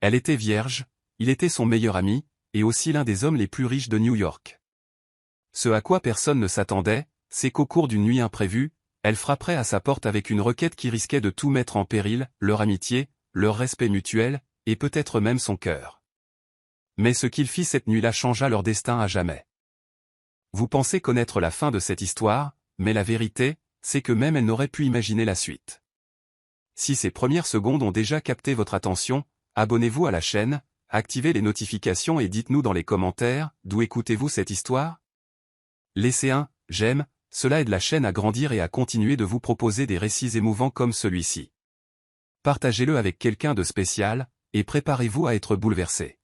Elle était vierge, il était son meilleur ami, et aussi l'un des hommes les plus riches de New York. Ce à quoi personne ne s'attendait, c'est qu'au cours d'une nuit imprévue, elle frapperait à sa porte avec une requête qui risquait de tout mettre en péril, leur amitié, leur respect mutuel, et peut-être même son cœur. Mais ce qu'il fit cette nuit-là changea leur destin à jamais. Vous pensez connaître la fin de cette histoire, mais la vérité, c'est que même elle n'aurait pu imaginer la suite. Si ces premières secondes ont déjà capté votre attention, abonnez-vous à la chaîne, activez les notifications et dites-nous dans les commentaires, d'où écoutez-vous cette histoire? Laissez un « j'aime », cela aide la chaîne à grandir et à continuer de vous proposer des récits émouvants comme celui-ci. Partagez-le avec quelqu'un de spécial, et préparez-vous à être bouleversé.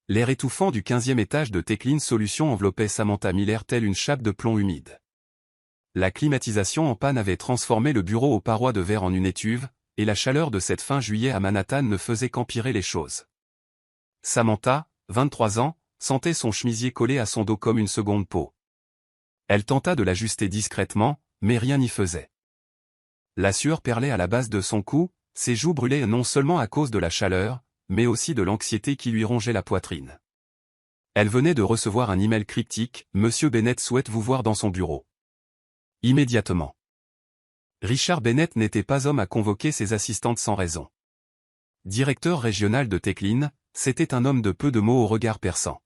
L'air étouffant du 15e étage de Techline Solutions enveloppait Samantha Miller telle une chape de plomb humide. La climatisation en panne avait transformé le bureau aux parois de verre en une étuve, et la chaleur de cette fin juillet à Manhattan ne faisait qu'empirer les choses. Samantha, 23 ans, sentait son chemisier collé à son dos comme une seconde peau. Elle tenta de l'ajuster discrètement, mais rien n'y faisait. La sueur perlait à la base de son cou, ses joues brûlaient non seulement à cause de la chaleur, mais aussi de l'anxiété qui lui rongeait la poitrine. Elle venait de recevoir un email cryptique, « Monsieur Bennett souhaite vous voir dans son bureau. » Immédiatement. Richard Bennett n'était pas homme à convoquer ses assistantes sans raison. Directeur régional de Techline, c'était un homme de peu de mots au regard perçant.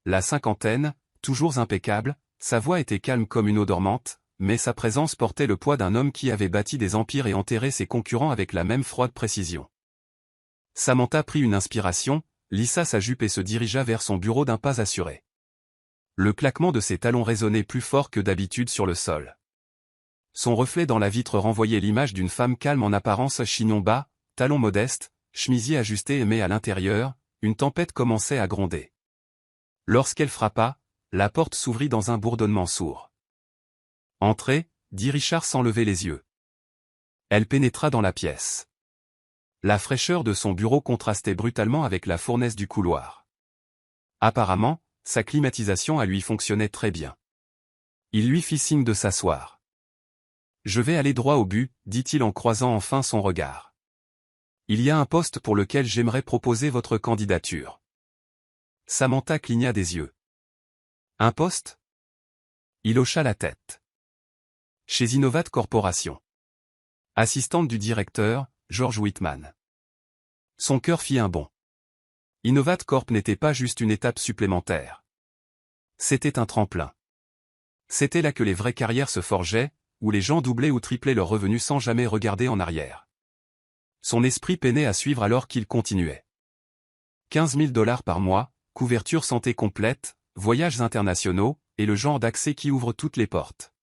La cinquantaine, toujours impeccable, sa voix était calme comme une eau dormante, mais sa présence portait le poids d'un homme qui avait bâti des empires et enterré ses concurrents avec la même froide précision. Samantha prit une inspiration, lissa sa jupe et se dirigea vers son bureau d'un pas assuré. Le claquement de ses talons résonnait plus fort que d'habitude sur le sol. Son reflet dans la vitre renvoyait l'image d'une femme calme en apparence, chignon bas, talons modestes, chemisier ajusté, mais à l'intérieur, une tempête commençait à gronder. Lorsqu'elle frappa, la porte s'ouvrit dans un bourdonnement sourd. « Entrez », dit Richard sans lever les yeux. Elle pénétra dans la pièce. La fraîcheur de son bureau contrastait brutalement avec la fournaise du couloir. Apparemment, sa climatisation à lui fonctionnait très bien. Il lui fit signe de s'asseoir. « Je vais aller droit au but », dit-il en croisant enfin son regard. « Il y a un poste pour lequel j'aimerais proposer votre candidature. » Samantha cligna des yeux. « Un poste ?» Il hocha la tête. « Chez Innovat Corporation. » Assistante du directeur, George Whitman. Son cœur fit un bond. Innovat Corp n'était pas juste une étape supplémentaire. C'était un tremplin. C'était là que les vraies carrières se forgeaient, où les gens doublaient ou triplaient leurs revenus sans jamais regarder en arrière. Son esprit peinait à suivre alors qu'il continuait. 15 000 $ par mois, couverture santé complète, voyages internationaux, et le genre d'accès qui ouvre toutes les portes.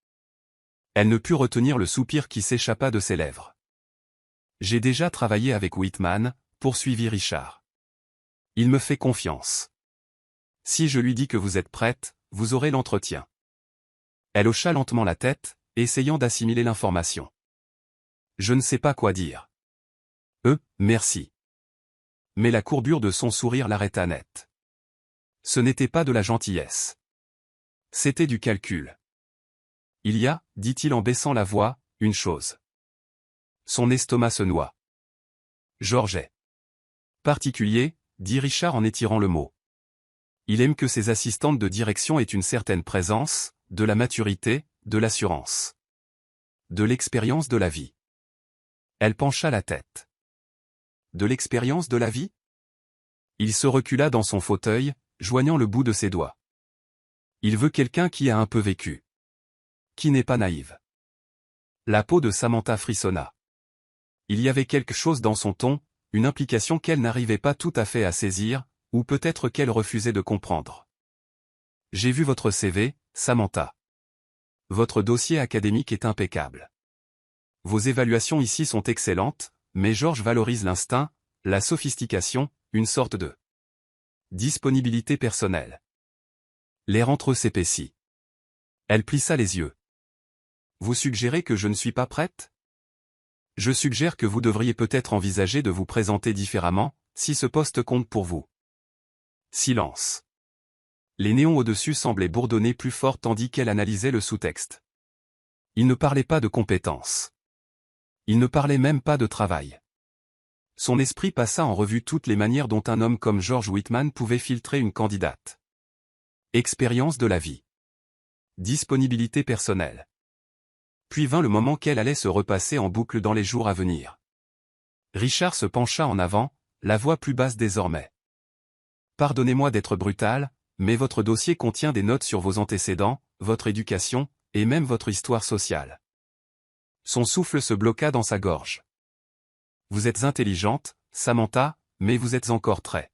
Elle ne put retenir le soupir qui s'échappa de ses lèvres. « J'ai déjà travaillé avec Whitman », poursuivit Richard. « Il me fait confiance. Si je lui dis que vous êtes prête, vous aurez l'entretien. » Elle hocha lentement la tête, essayant d'assimiler l'information. « Je ne sais pas quoi dire. »« Merci. » Mais la courbure de son sourire l'arrêta net. Ce n'était pas de la gentillesse. C'était du calcul. « Il y a, dit-il en baissant la voix, une chose. » Son estomac se noua. « Georget. »« Particulier, » dit Richard en étirant le mot. « Il aime que ses assistantes de direction aient une certaine présence, de la maturité, de l'assurance. De l'expérience de la vie. » Elle pencha la tête. « De l'expérience de la vie ?» Il se recula dans son fauteuil, joignant le bout de ses doigts. « Il veut quelqu'un qui a un peu vécu. Qui n'est pas naïve. » La peau de Samantha frissonna. Il y avait quelque chose dans son ton, une implication qu'elle n'arrivait pas tout à fait à saisir, ou peut-être qu'elle refusait de comprendre. « J'ai vu votre CV, Samantha. Votre dossier académique est impeccable. Vos évaluations ici sont excellentes, mais George valorise l'instinct, la sophistication, une sorte de disponibilité personnelle. » L'air entre eux s'épaissit. Elle plissa les yeux. « Vous suggérez que je ne suis pas prête ? Je suggère que vous devriez peut-être envisager de vous présenter différemment, si ce poste compte pour vous. » Silence. Les néons au-dessus semblaient bourdonner plus fort tandis qu'elle analysait le sous-texte. Il ne parlait pas de compétences. Il ne parlait même pas de travail. Son esprit passa en revue toutes les manières dont un homme comme George Whitman pouvait filtrer une candidate. Expérience de la vie. Disponibilité personnelle. Puis vint le moment qu'elle allait se repasser en boucle dans les jours à venir. Richard se pencha en avant, la voix plus basse désormais. Pardonnez-moi d'être brutal, mais votre dossier contient des notes sur vos antécédents, votre éducation, et même votre histoire sociale. Son souffle se bloqua dans sa gorge. Vous êtes intelligente, Samantha, mais vous êtes encore très.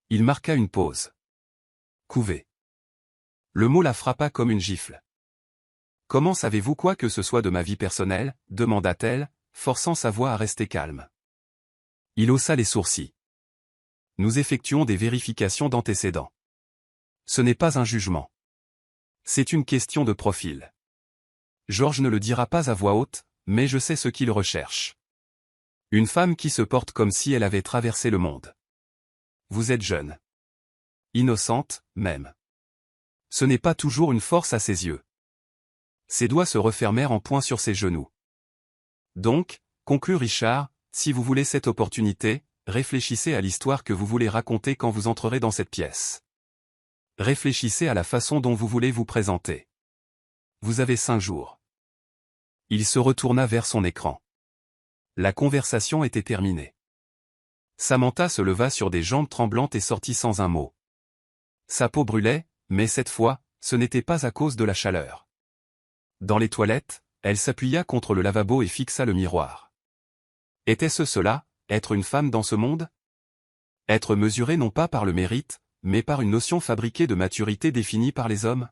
Il marqua une pause. Couvée. Le mot la frappa comme une gifle. Comment savez-vous quoi que ce soit de ma vie personnelle, demanda-t-elle, forçant sa voix à rester calme. Il haussa les sourcils. Nous effectuons des vérifications d'antécédents. Ce n'est pas un jugement. C'est une question de profil. George ne le dira pas à voix haute, mais je sais ce qu'il recherche. Une femme qui se porte comme si elle avait traversé le monde. Vous êtes jeune. Innocente, même. Ce n'est pas toujours une force à ses yeux. Ses doigts se refermèrent en poing sur ses genoux. Donc, conclut Richard, si vous voulez cette opportunité, réfléchissez à l'histoire que vous voulez raconter quand vous entrerez dans cette pièce. Réfléchissez à la façon dont vous voulez vous présenter. Vous avez 5 jours. Il se retourna vers son écran. La conversation était terminée. Samantha se leva sur des jambes tremblantes et sortit sans un mot. Sa peau brûlait, mais cette fois, ce n'était pas à cause de la chaleur. Dans les toilettes, elle s'appuya contre le lavabo et fixa le miroir. Était-ce cela, être une femme dans ce monde? Être mesurée non pas par le mérite, mais par une notion fabriquée de maturité définie par les hommes?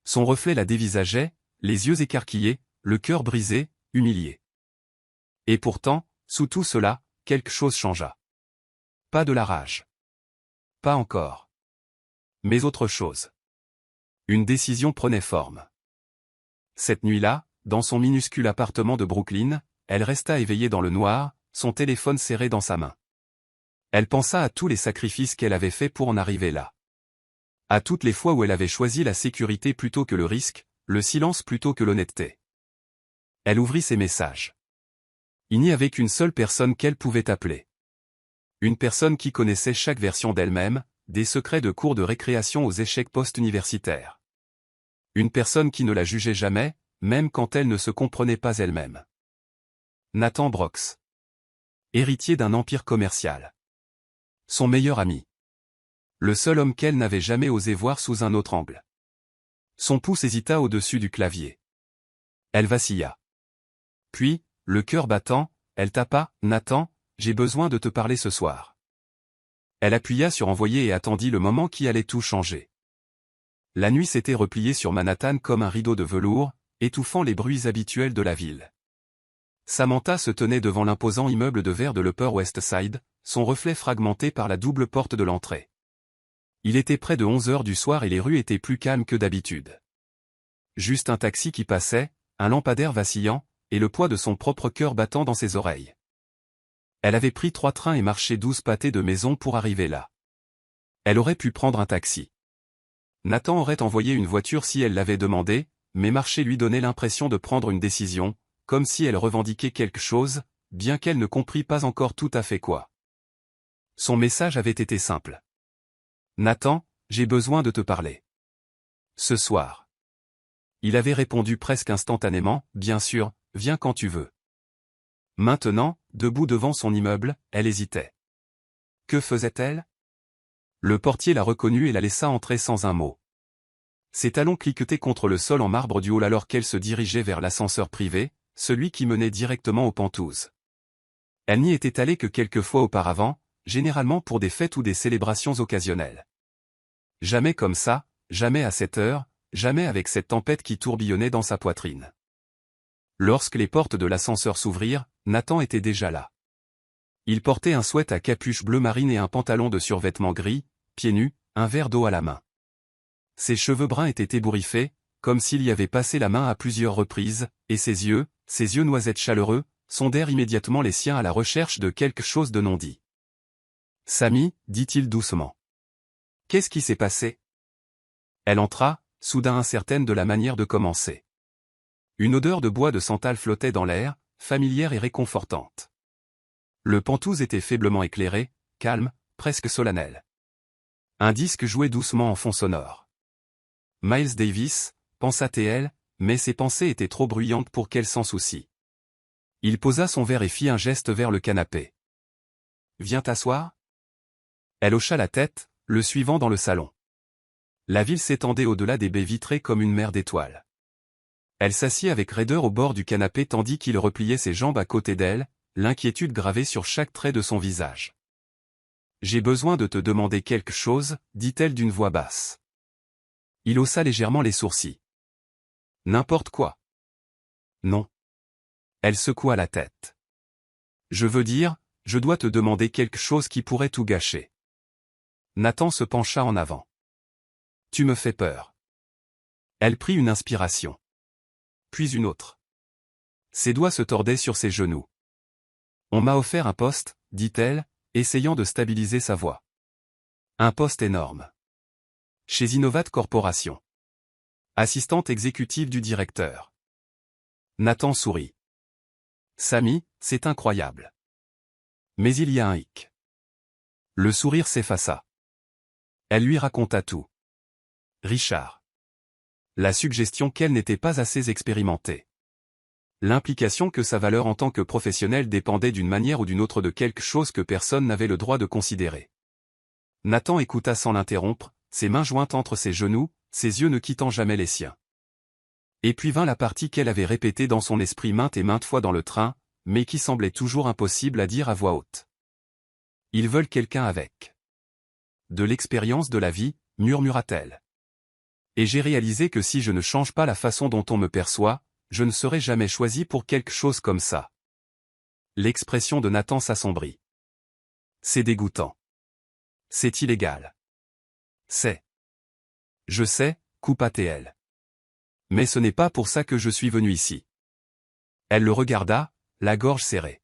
Son reflet la dévisageait, les yeux écarquillés, le cœur brisé, humilié. Et pourtant, sous tout cela, quelque chose changea. Pas de la rage. Pas encore. Mais autre chose. Une décision prenait forme. Cette nuit-là, dans son minuscule appartement de Brooklyn, elle resta éveillée dans le noir, son téléphone serré dans sa main. Elle pensa à tous les sacrifices qu'elle avait faits pour en arriver là. À toutes les fois où elle avait choisi la sécurité plutôt que le risque, le silence plutôt que l'honnêteté. Elle ouvrit ses messages. Il n'y avait qu'une seule personne qu'elle pouvait appeler. Une personne qui connaissait chaque version d'elle-même, des secrets de cours de récréation aux échecs post-universitaires. Une personne qui ne la jugeait jamais, même quand elle ne se comprenait pas elle-même. Nathan Brox. Héritier d'un empire commercial. Son meilleur ami. Le seul homme qu'elle n'avait jamais osé voir sous un autre angle. Son pouce hésita au-dessus du clavier. Elle vacilla. Puis, le cœur battant, elle tapa, « Nathan, j'ai besoin de te parler ce soir. » Elle appuya sur envoyer et attendit le moment qui allait tout changer. La nuit s'était repliée sur Manhattan comme un rideau de velours, étouffant les bruits habituels de la ville. Samantha se tenait devant l'imposant immeuble de verre de l'Upper West Side, son reflet fragmenté par la double porte de l'entrée. Il était près de 11 heures du soir et les rues étaient plus calmes que d'habitude. Juste un taxi qui passait, un lampadaire vacillant, et le poids de son propre cœur battant dans ses oreilles. Elle avait pris 3 trains et marché 12 pâtés de maison pour arriver là. Elle aurait pu prendre un taxi. Nathan aurait envoyé une voiture si elle l'avait demandé, mais marcher lui donnait l'impression de prendre une décision, comme si elle revendiquait quelque chose, bien qu'elle ne comprît pas encore tout à fait quoi. Son message avait été simple. Nathan, j'ai besoin de te parler. Ce soir. Il avait répondu presque instantanément, bien sûr, viens quand tu veux. Maintenant, debout devant son immeuble, elle hésitait. Que faisait-elle? Le portier la reconnut et la laissa entrer sans un mot. Ses talons cliquetaient contre le sol en marbre du hall alors qu'elle se dirigeait vers l'ascenseur privé, celui qui menait directement aux pentouses. Elle n'y était allée que quelques fois auparavant, généralement pour des fêtes ou des célébrations occasionnelles. Jamais comme ça, jamais à cette heure, jamais avec cette tempête qui tourbillonnait dans sa poitrine. Lorsque les portes de l'ascenseur s'ouvrirent, Nathan était déjà là. Il portait un sweat à capuche bleu marine et un pantalon de survêtement gris, pieds nus, un verre d'eau à la main. Ses cheveux bruns étaient ébouriffés, comme s'il y avait passé la main à plusieurs reprises, et ses yeux noisettes chaleureux, sondèrent immédiatement les siens à la recherche de quelque chose de non dit. « Samy, dit-il doucement. Qu'est-ce qui s'est passé ?» Elle entra, soudain incertaine de la manière de commencer. Une odeur de bois de santal flottait dans l'air, familière et réconfortante. Le pantouse était faiblement éclairé, calme, presque solennel. Un disque jouait doucement en fond sonore. Miles Davis, pensa-t-elle, mais ses pensées étaient trop bruyantes pour qu'elle s'en soucie. Il posa son verre et fit un geste vers le canapé. « Viens t'asseoir ?» Elle hocha la tête, le suivant dans le salon. La ville s'étendait au-delà des baies vitrées comme une mer d'étoiles. Elle s'assit avec raideur au bord du canapé tandis qu'il repliait ses jambes à côté d'elle, l'inquiétude gravée sur chaque trait de son visage. « J'ai besoin de te demander quelque chose, dit-elle d'une voix basse. Il haussa légèrement les sourcils. « N'importe quoi. »« Non. » Elle secoua la tête. « Je veux dire, je dois te demander quelque chose qui pourrait tout gâcher. » Nathan se pencha en avant. « Tu me fais peur. » Elle prit une inspiration. Puis une autre. Ses doigts se tordaient sur ses genoux. « On m'a offert un poste, dit-elle, essayant de stabiliser sa voix. Un poste énorme. Chez Innovat Corporation. Assistante exécutive du directeur. Nathan sourit. Samy, c'est incroyable. Mais il y a un hic. Le sourire s'effaça. Elle lui raconta tout. Richard. La suggestion qu'elle n'était pas assez expérimentée. L'implication que sa valeur en tant que professionnelle dépendait d'une manière ou d'une autre de quelque chose que personne n'avait le droit de considérer. Nathan écouta sans l'interrompre, ses mains jointes entre ses genoux, ses yeux ne quittant jamais les siens. Et puis vint la partie qu'elle avait répétée dans son esprit maintes et maintes fois dans le train, mais qui semblait toujours impossible à dire à voix haute. Ils veulent quelqu'un avec de l'expérience de la vie, murmura-t-elle. Et j'ai réalisé que si je ne change pas la façon dont on me perçoit, je ne serai jamais choisi pour quelque chose comme ça. L'expression de Nathan s'assombrit. C'est dégoûtant. C'est illégal. C'est. Je sais, coupa-t-elle. Mais ce n'est pas pour ça que je suis venu ici. Elle le regarda, la gorge serrée.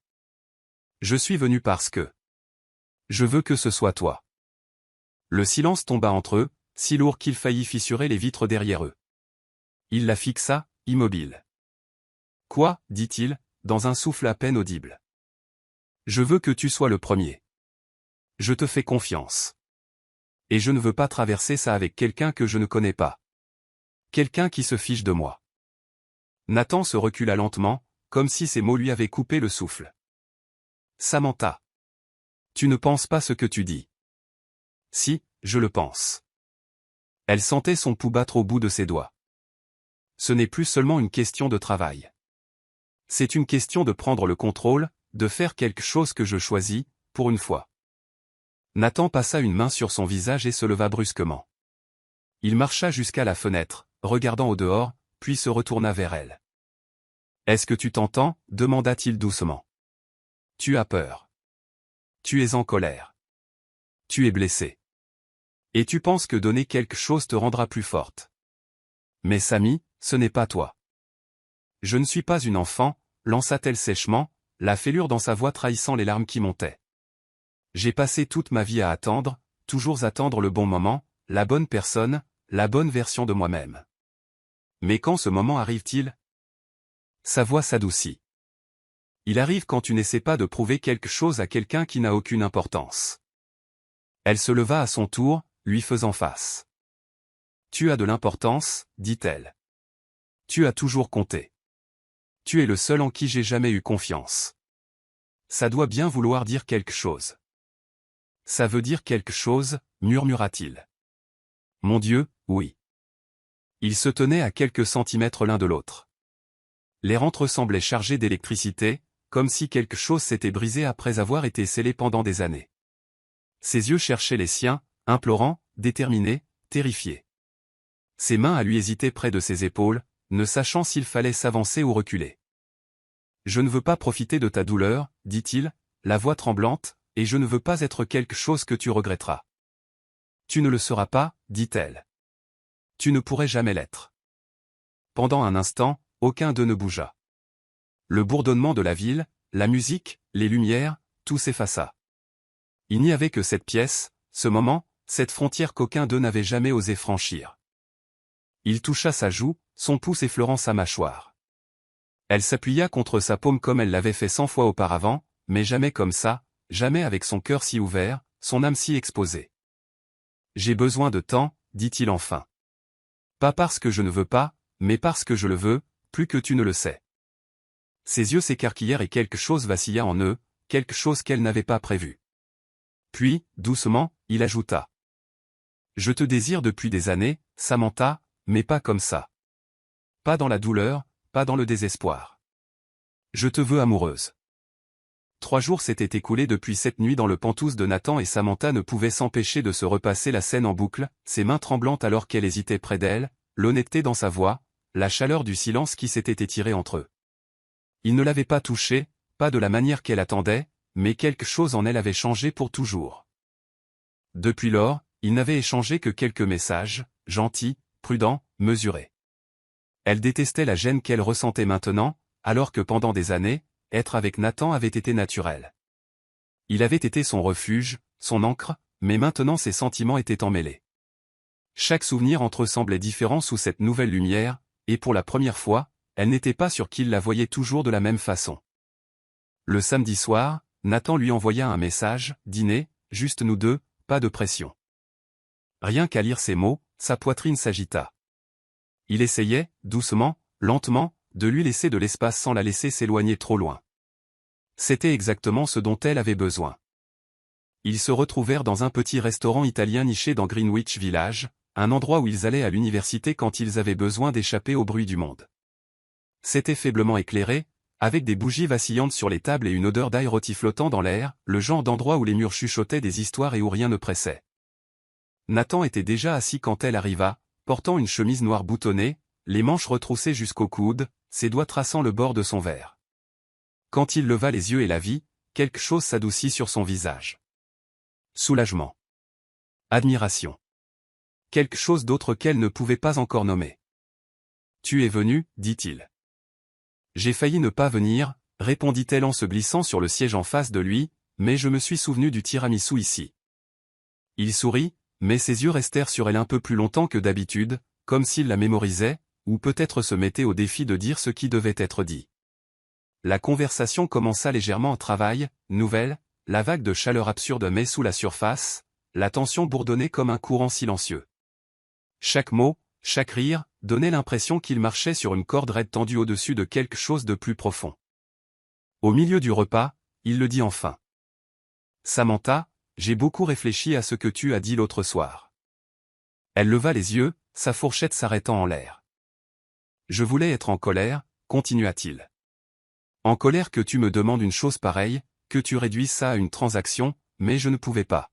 Je suis venu parce que. Je veux que ce soit toi. Le silence tomba entre eux, si lourd qu'il faillit fissurer les vitres derrière eux. Il la fixa, immobile. Quoi, dit-il, dans un souffle à peine audible. Je veux que tu sois le premier. Je te fais confiance. Et je ne veux pas traverser ça avec quelqu'un que je ne connais pas. Quelqu'un qui se fiche de moi. Nathan se recula lentement, comme si ces mots lui avaient coupé le souffle. Samantha. Tu ne penses pas ce que tu dis. Si, je le pense. Elle sentait son pouls battre au bout de ses doigts. Ce n'est plus seulement une question de travail. C'est une question de prendre le contrôle, de faire quelque chose que je choisis, pour une fois. Nathan passa une main sur son visage et se leva brusquement. Il marcha jusqu'à la fenêtre, regardant au dehors, puis se retourna vers elle. « Est-ce que tu t'entends » demanda-t-il doucement. « Tu as peur. Tu es en colère. Tu es blessé. Et tu penses que donner quelque chose te rendra plus forte. Mais Samy, ce n'est pas toi. Je ne suis pas une enfant, lança-t-elle sèchement, la fêlure dans sa voix trahissant les larmes qui montaient. J'ai passé toute ma vie à attendre, toujours attendre le bon moment, la bonne personne, la bonne version de moi-même. Mais quand ce moment arrive-t-il ? Sa voix s'adoucit. Il arrive quand tu n'essaies pas de prouver quelque chose à quelqu'un qui n'a aucune importance. Elle se leva à son tour, lui faisant face. Tu as de l'importance, dit-elle. Tu as toujours compté. Tu es le seul en qui j'ai jamais eu confiance. Ça doit bien vouloir dire quelque chose. Ça veut dire quelque chose, murmura-t-il. Mon Dieu, oui. Ils se tenaient à quelques centimètres l'un de l'autre. Les rentres semblaient chargées d'électricité, comme si quelque chose s'était brisé après avoir été scellé pendant des années. Ses yeux cherchaient les siens, implorants, déterminés, terrifiés. Ses mains à lui hésitaient près de ses épaules, ne sachant s'il fallait s'avancer ou reculer. « Je ne veux pas profiter de ta douleur, dit-il, la voix tremblante, et je ne veux pas être quelque chose que tu regretteras. »« Tu ne le seras pas, dit-elle. Tu ne pourrais jamais l'être. » Pendant un instant, aucun d'eux ne bougea. Le bourdonnement de la ville, la musique, les lumières, tout s'effaça. Il n'y avait que cette pièce, ce moment, cette frontière qu'aucun d'eux n'avait jamais osé franchir. Il toucha sa joue, son pouce effleurant sa mâchoire. Elle s'appuya contre sa paume comme elle l'avait fait 100 fois auparavant, mais jamais comme ça, jamais avec son cœur si ouvert, son âme si exposée. J'ai besoin de temps, dit-il enfin. Pas parce que je ne veux pas, mais parce que je le veux, plus que tu ne le sais. Ses yeux s'écarquillèrent et quelque chose vacilla en eux, quelque chose qu'elle n'avait pas prévu. Puis, doucement, il ajouta. Je te désire depuis des années, Samantha, mais pas comme ça. Pas dans la douleur, pas dans le désespoir. Je te veux amoureuse. 3 jours s'étaient écoulés depuis cette nuit dans le Penthouse de Nathan et Samantha ne pouvait s'empêcher de se repasser la scène en boucle, ses mains tremblantes alors qu'elle hésitait près d'elle, l'honnêteté dans sa voix, la chaleur du silence qui s'était étiré entre eux. Il ne l'avait pas touchée, pas de la manière qu'elle attendait, mais quelque chose en elle avait changé pour toujours. Depuis lors, ils n'avaient échangé que quelques messages, gentils, prudents, mesurés. Elle détestait la gêne qu'elle ressentait maintenant, alors que pendant des années, être avec Nathan avait été naturel. Il avait été son refuge, son ancre, mais maintenant ses sentiments étaient emmêlés. Chaque souvenir entre eux semblait différent sous cette nouvelle lumière, et pour la première fois, elle n'était pas sûre qu'il la voyait toujours de la même façon. Le samedi soir, Nathan lui envoya un message, « Dîner, juste nous deux, pas de pression. » Rien qu'à lire ces mots, sa poitrine s'agita. Il essayait, doucement, lentement, de lui laisser de l'espace sans la laisser s'éloigner trop loin. C'était exactement ce dont elle avait besoin. Ils se retrouvèrent dans un petit restaurant italien niché dans Greenwich Village, un endroit où ils allaient à l'université quand ils avaient besoin d'échapper au bruit du monde. C'était faiblement éclairé, avec des bougies vacillantes sur les tables et une odeur d'ail rôti flottant dans l'air, le genre d'endroit où les murs chuchotaient des histoires et où rien ne pressait. Nathan était déjà assis quand elle arriva, portant une chemise noire boutonnée, les manches retroussées jusqu'au coude, ses doigts traçant le bord de son verre. Quand il leva les yeux et la vit, quelque chose s'adoucit sur son visage. Soulagement. Admiration. Quelque chose d'autre qu'elle ne pouvait pas encore nommer. « Tu es venu, dit-il. » J'ai failli ne pas venir, répondit-elle en se glissant sur le siège en face de lui, mais je me suis souvenu du tiramisu ici. Il sourit, mais ses yeux restèrent sur elle un peu plus longtemps que d'habitude, comme s'il la mémorisait, ou peut-être se mettait au défi de dire ce qui devait être dit. La conversation commença légèrement en travail, nouvelle, la vague de chaleur absurde mais sous la surface, la tension bourdonnait comme un courant silencieux. Chaque mot, chaque rire, donnait l'impression qu'il marchait sur une corde raide tendue au-dessus de quelque chose de plus profond. Au milieu du repas, il le dit enfin. « Samantha, j'ai beaucoup réfléchi à ce que tu as dit l'autre soir. » Elle leva les yeux, sa fourchette s'arrêtant en l'air. « Je voulais être en colère, continua-t-il. En colère que tu me demandes une chose pareille, que tu réduises ça à une transaction, mais je ne pouvais pas. »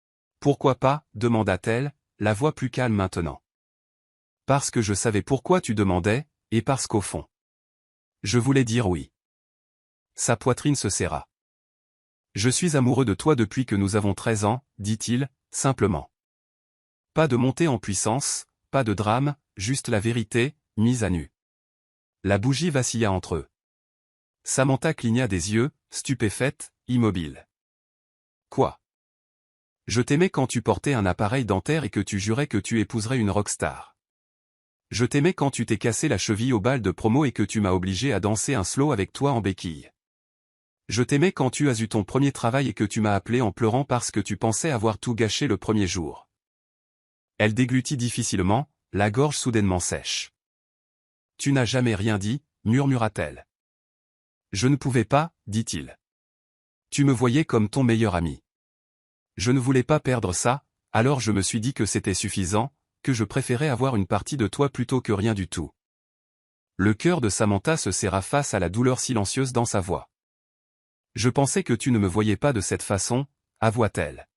« Pourquoi pas, demanda-t-elle, la voix plus calme maintenant. « Parce que je savais pourquoi tu demandais, et parce qu'au fond. Je voulais dire oui. » Sa poitrine se serra. « Je suis amoureux de toi depuis que nous avons 13 ans, dit-il, simplement. Pas de montée en puissance, pas de drame, juste la vérité, mise à nu. » La bougie vacilla entre eux. Samantha cligna des yeux, stupéfaite, immobile. « Quoi ? Je t'aimais quand tu portais un appareil dentaire et que tu jurais que tu épouserais une rockstar. Je t'aimais quand tu t'es cassé la cheville au bal de promo et que tu m'as obligé à danser un slow avec toi en béquille. Je t'aimais quand tu as eu ton premier travail et que tu m'as appelé en pleurant parce que tu pensais avoir tout gâché le premier jour. » Elle déglutit difficilement, la gorge soudainement sèche. « Tu n'as jamais rien dit, murmura-t-elle. »« Je ne pouvais pas, dit-il. Tu me voyais comme ton meilleur ami. Je ne voulais pas perdre ça, alors je me suis dit que c'était suffisant, que je préférais avoir une partie de toi plutôt que rien du tout. » Le cœur de Samantha se serra face à la douleur silencieuse dans sa voix. « Je pensais que tu ne me voyais pas de cette façon, avoua-t-elle.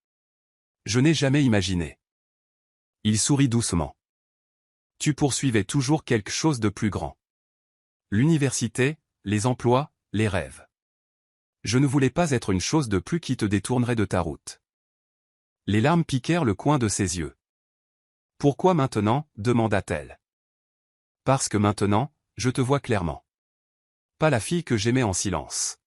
Je n'ai jamais imaginé. » Il sourit doucement. « Tu poursuivais toujours quelque chose de plus grand. L'université, les emplois, les rêves. Je ne voulais pas être une chose de plus qui te détournerait de ta route. » Les larmes piquèrent le coin de ses yeux. « Pourquoi maintenant ?» demanda-t-elle. « Parce que maintenant, je te vois clairement. Pas la fille que j'aimais en silence.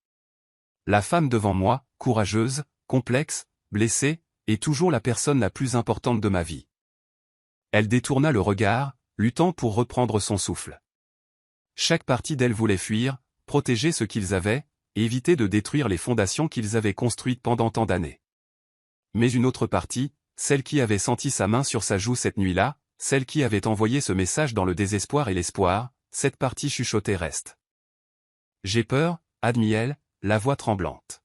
La femme devant moi, courageuse, complexe, blessée, et toujours la personne la plus importante de ma vie. » Elle détourna le regard, luttant pour reprendre son souffle. Chaque partie d'elle voulait fuir, protéger ce qu'ils avaient, et éviter de détruire les fondations qu'ils avaient construites pendant tant d'années. Mais une autre partie, celle qui avait senti sa main sur sa joue cette nuit-là, celle qui avait envoyé ce message dans le désespoir et l'espoir, cette partie chuchotait reste. J'ai peur, admit-elle, la voix tremblante.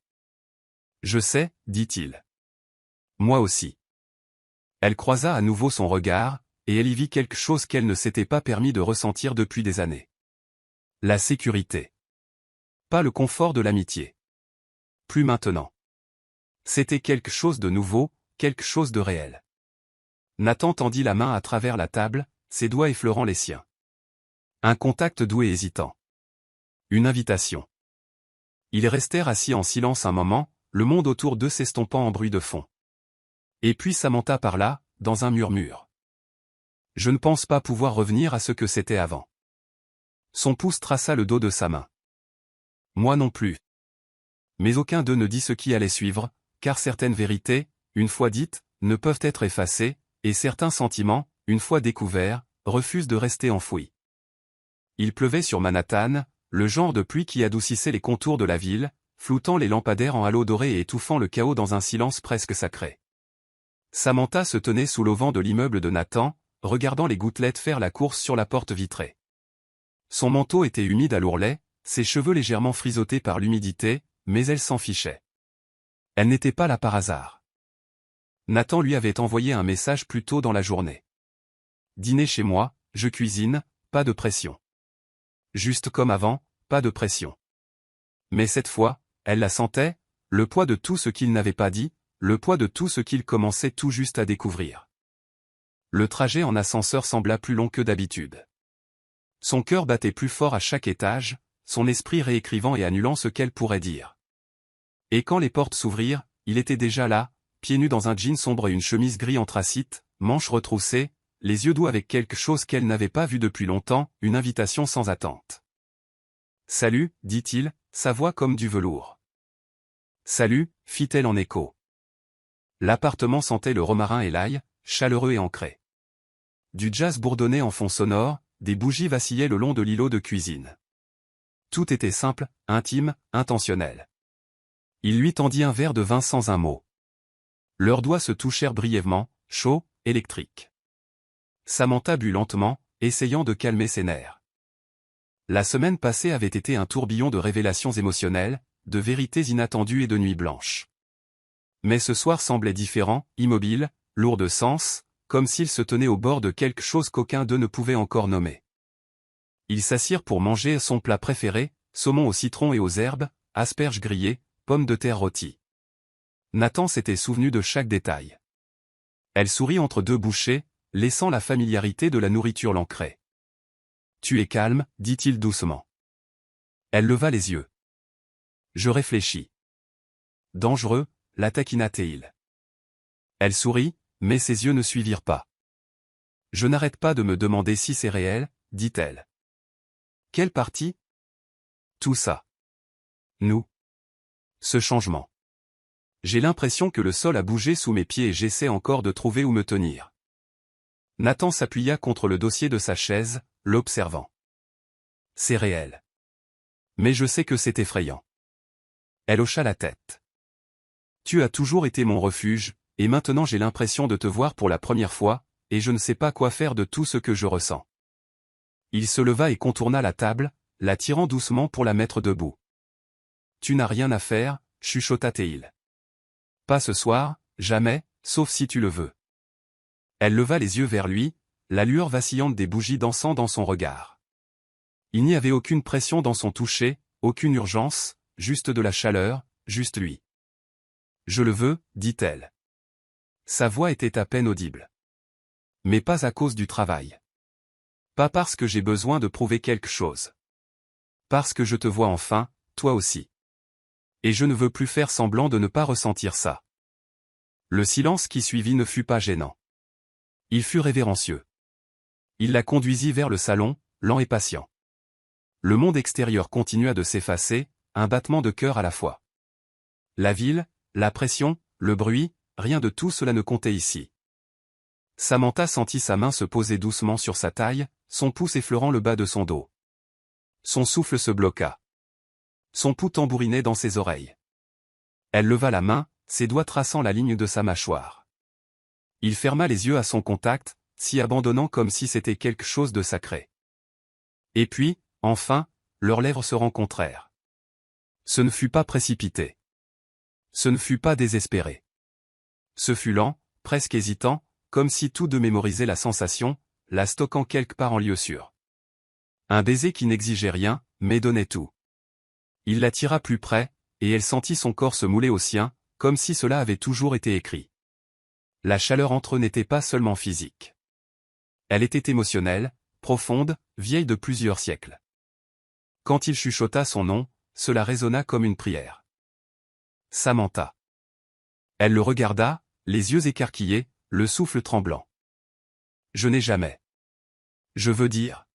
Je sais, dit-il. Moi aussi. Elle croisa à nouveau son regard, et elle y vit quelque chose qu'elle ne s'était pas permis de ressentir depuis des années. La sécurité. Pas le confort de l'amitié. Plus maintenant. C'était quelque chose de nouveau, quelque chose de réel. Nathan tendit la main à travers la table, ses doigts effleurant les siens. Un contact doux et hésitant. Une invitation. Ils restèrent assis en silence un moment, le monde autour d'eux s'estompant en bruit de fond. Et puis Samantha parla, dans un murmure. Je ne pense pas pouvoir revenir à ce que c'était avant. Son pouce traça le dos de sa main. Moi non plus. Mais aucun d'eux ne dit ce qui allait suivre, car certaines vérités, une fois dites, ne peuvent être effacées, et certains sentiments, une fois découverts, refusent de rester enfouis. Il pleuvait sur Manhattan, le genre de pluie qui adoucissait les contours de la ville, floutant les lampadaires en halo doré et étouffant le chaos dans un silence presque sacré. Samantha se tenait sous l'auvent de l'immeuble de Nathan, regardant les gouttelettes faire la course sur la porte vitrée. Son manteau était humide à l'ourlet, ses cheveux légèrement frisottés par l'humidité, mais elle s'en fichait. Elle n'était pas là par hasard. Nathan lui avait envoyé un message plus tôt dans la journée. Dîner chez moi, je cuisine, pas de pression. Juste comme avant, pas de pression. Mais cette fois, elle la sentait, le poids de tout ce qu'il n'avait pas dit, le poids de tout ce qu'il commençait tout juste à découvrir. Le trajet en ascenseur sembla plus long que d'habitude. Son cœur battait plus fort à chaque étage, son esprit réécrivant et annulant ce qu'elle pourrait dire. Et quand les portes s'ouvrirent, il était déjà là, pieds nus dans un jean sombre et une chemise gris anthracite, manches retroussées, les yeux doux avec quelque chose qu'elle n'avait pas vu depuis longtemps, une invitation sans attente. « Salut, dit-il, sa voix comme du velours. « Salut, fit-elle en écho. L'appartement sentait le romarin et l'ail, chaleureux et ancré. Du jazz bourdonnait en fond sonore, des bougies vacillaient le long de l'îlot de cuisine. Tout était simple, intime, intentionnel. Il lui tendit un verre de vin sans un mot. Leurs doigts se touchèrent brièvement, chauds, électriques. Samantha but lentement, essayant de calmer ses nerfs. La semaine passée avait été un tourbillon de révélations émotionnelles, de vérités inattendues et de nuits blanches. Mais ce soir semblait différent, immobile, lourd de sens, comme s'il se tenait au bord de quelque chose qu'aucun d'eux ne pouvait encore nommer. Ils s'assirent pour manger son plat préféré, saumon au citron et aux herbes, asperges grillées, pommes de terre rôties. Nathan s'était souvenu de chaque détail. Elle sourit entre deux bouchées, laissant la familiarité de la nourriture l'ancrer. « Tu es calme, dit-il doucement. » Elle leva les yeux. « Je réfléchis. »« Dangereux, la taquina-t-il. » Elle sourit, mais ses yeux ne suivirent pas. « Je n'arrête pas de me demander si c'est réel, dit-elle. »« Quelle partie ? » ?»« Tout ça. Nous. Ce changement. J'ai l'impression que le sol a bougé sous mes pieds et j'essaie encore de trouver où me tenir. » Nathan s'appuya contre le dossier de sa chaise, l'observant. « C'est réel. Mais je sais que c'est effrayant. » Elle hocha la tête. « Tu as toujours été mon refuge, et maintenant j'ai l'impression de te voir pour la première fois, et je ne sais pas quoi faire de tout ce que je ressens. » Il se leva et contourna la table, la tirant doucement pour la mettre debout. « Tu n'as rien à faire, chuchota-t-il. Pas ce soir, jamais, sauf si tu le veux. » Elle leva les yeux vers lui, la lueur vacillante des bougies dansant dans son regard. Il n'y avait aucune pression dans son toucher, aucune urgence, juste de la chaleur, juste lui. « Je le veux, dit-elle. » Sa voix était à peine audible. « Mais pas à cause du travail. Pas parce que j'ai besoin de prouver quelque chose. Parce que je te vois enfin, toi aussi. Et je ne veux plus faire semblant de ne pas ressentir ça. » Le silence qui suivit ne fut pas gênant. Il fut révérencieux. Il la conduisit vers le salon, lent et patient. Le monde extérieur continua de s'effacer, un battement de cœur à la fois. La ville, la pression, le bruit, rien de tout cela ne comptait ici. Samantha sentit sa main se poser doucement sur sa taille, son pouce effleurant le bas de son dos. Son souffle se bloqua. Son pouls tambourinait dans ses oreilles. Elle leva la main, ses doigts traçant la ligne de sa mâchoire. Il ferma les yeux à son contact, s'y abandonnant comme si c'était quelque chose de sacré. Et puis, enfin, leurs lèvres se rencontrèrent. Ce ne fut pas précipité. Ce ne fut pas désespéré. Ce fut lent, presque hésitant, comme si tous deux mémorisaient la sensation, la stockant quelque part en lieu sûr. Un baiser qui n'exigeait rien, mais donnait tout. Il la tira plus près, et elle sentit son corps se mouler au sien, comme si cela avait toujours été écrit. La chaleur entre eux n'était pas seulement physique. Elle était émotionnelle, profonde, vieille de plusieurs siècles. Quand il chuchota son nom, cela résonna comme une prière. Samantha. Elle le regarda, les yeux écarquillés, le souffle tremblant. Je n'ai jamais. Je veux dire.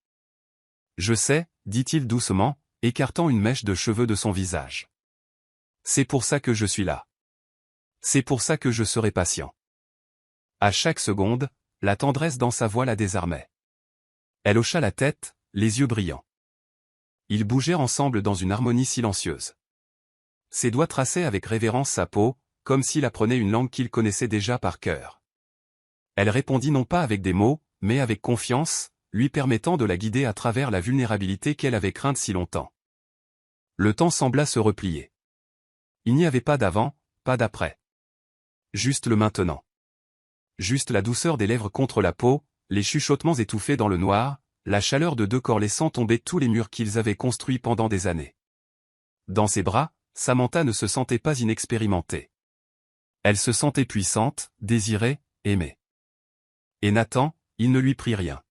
Je sais, dit-il doucement, écartant une mèche de cheveux de son visage. C'est pour ça que je suis là. C'est pour ça que je serai patient. À chaque seconde, la tendresse dans sa voix la désarmait. Elle hocha la tête, les yeux brillants. Ils bougèrent ensemble dans une harmonie silencieuse. Ses doigts traçaient avec révérence sa peau, comme s'il apprenait une langue qu'il connaissait déjà par cœur. Elle répondit non pas avec des mots, mais avec confiance, lui permettant de la guider à travers la vulnérabilité qu'elle avait crainte si longtemps. Le temps sembla se replier. Il n'y avait pas d'avant, pas d'après. Juste le maintenant. Juste la douceur des lèvres contre la peau, les chuchotements étouffés dans le noir, la chaleur de deux corps laissant tomber tous les murs qu'ils avaient construits pendant des années. Dans ses bras, Samantha ne se sentait pas inexpérimentée. Elle se sentait puissante, désirée, aimée. Et Nathan, il ne lui prit rien.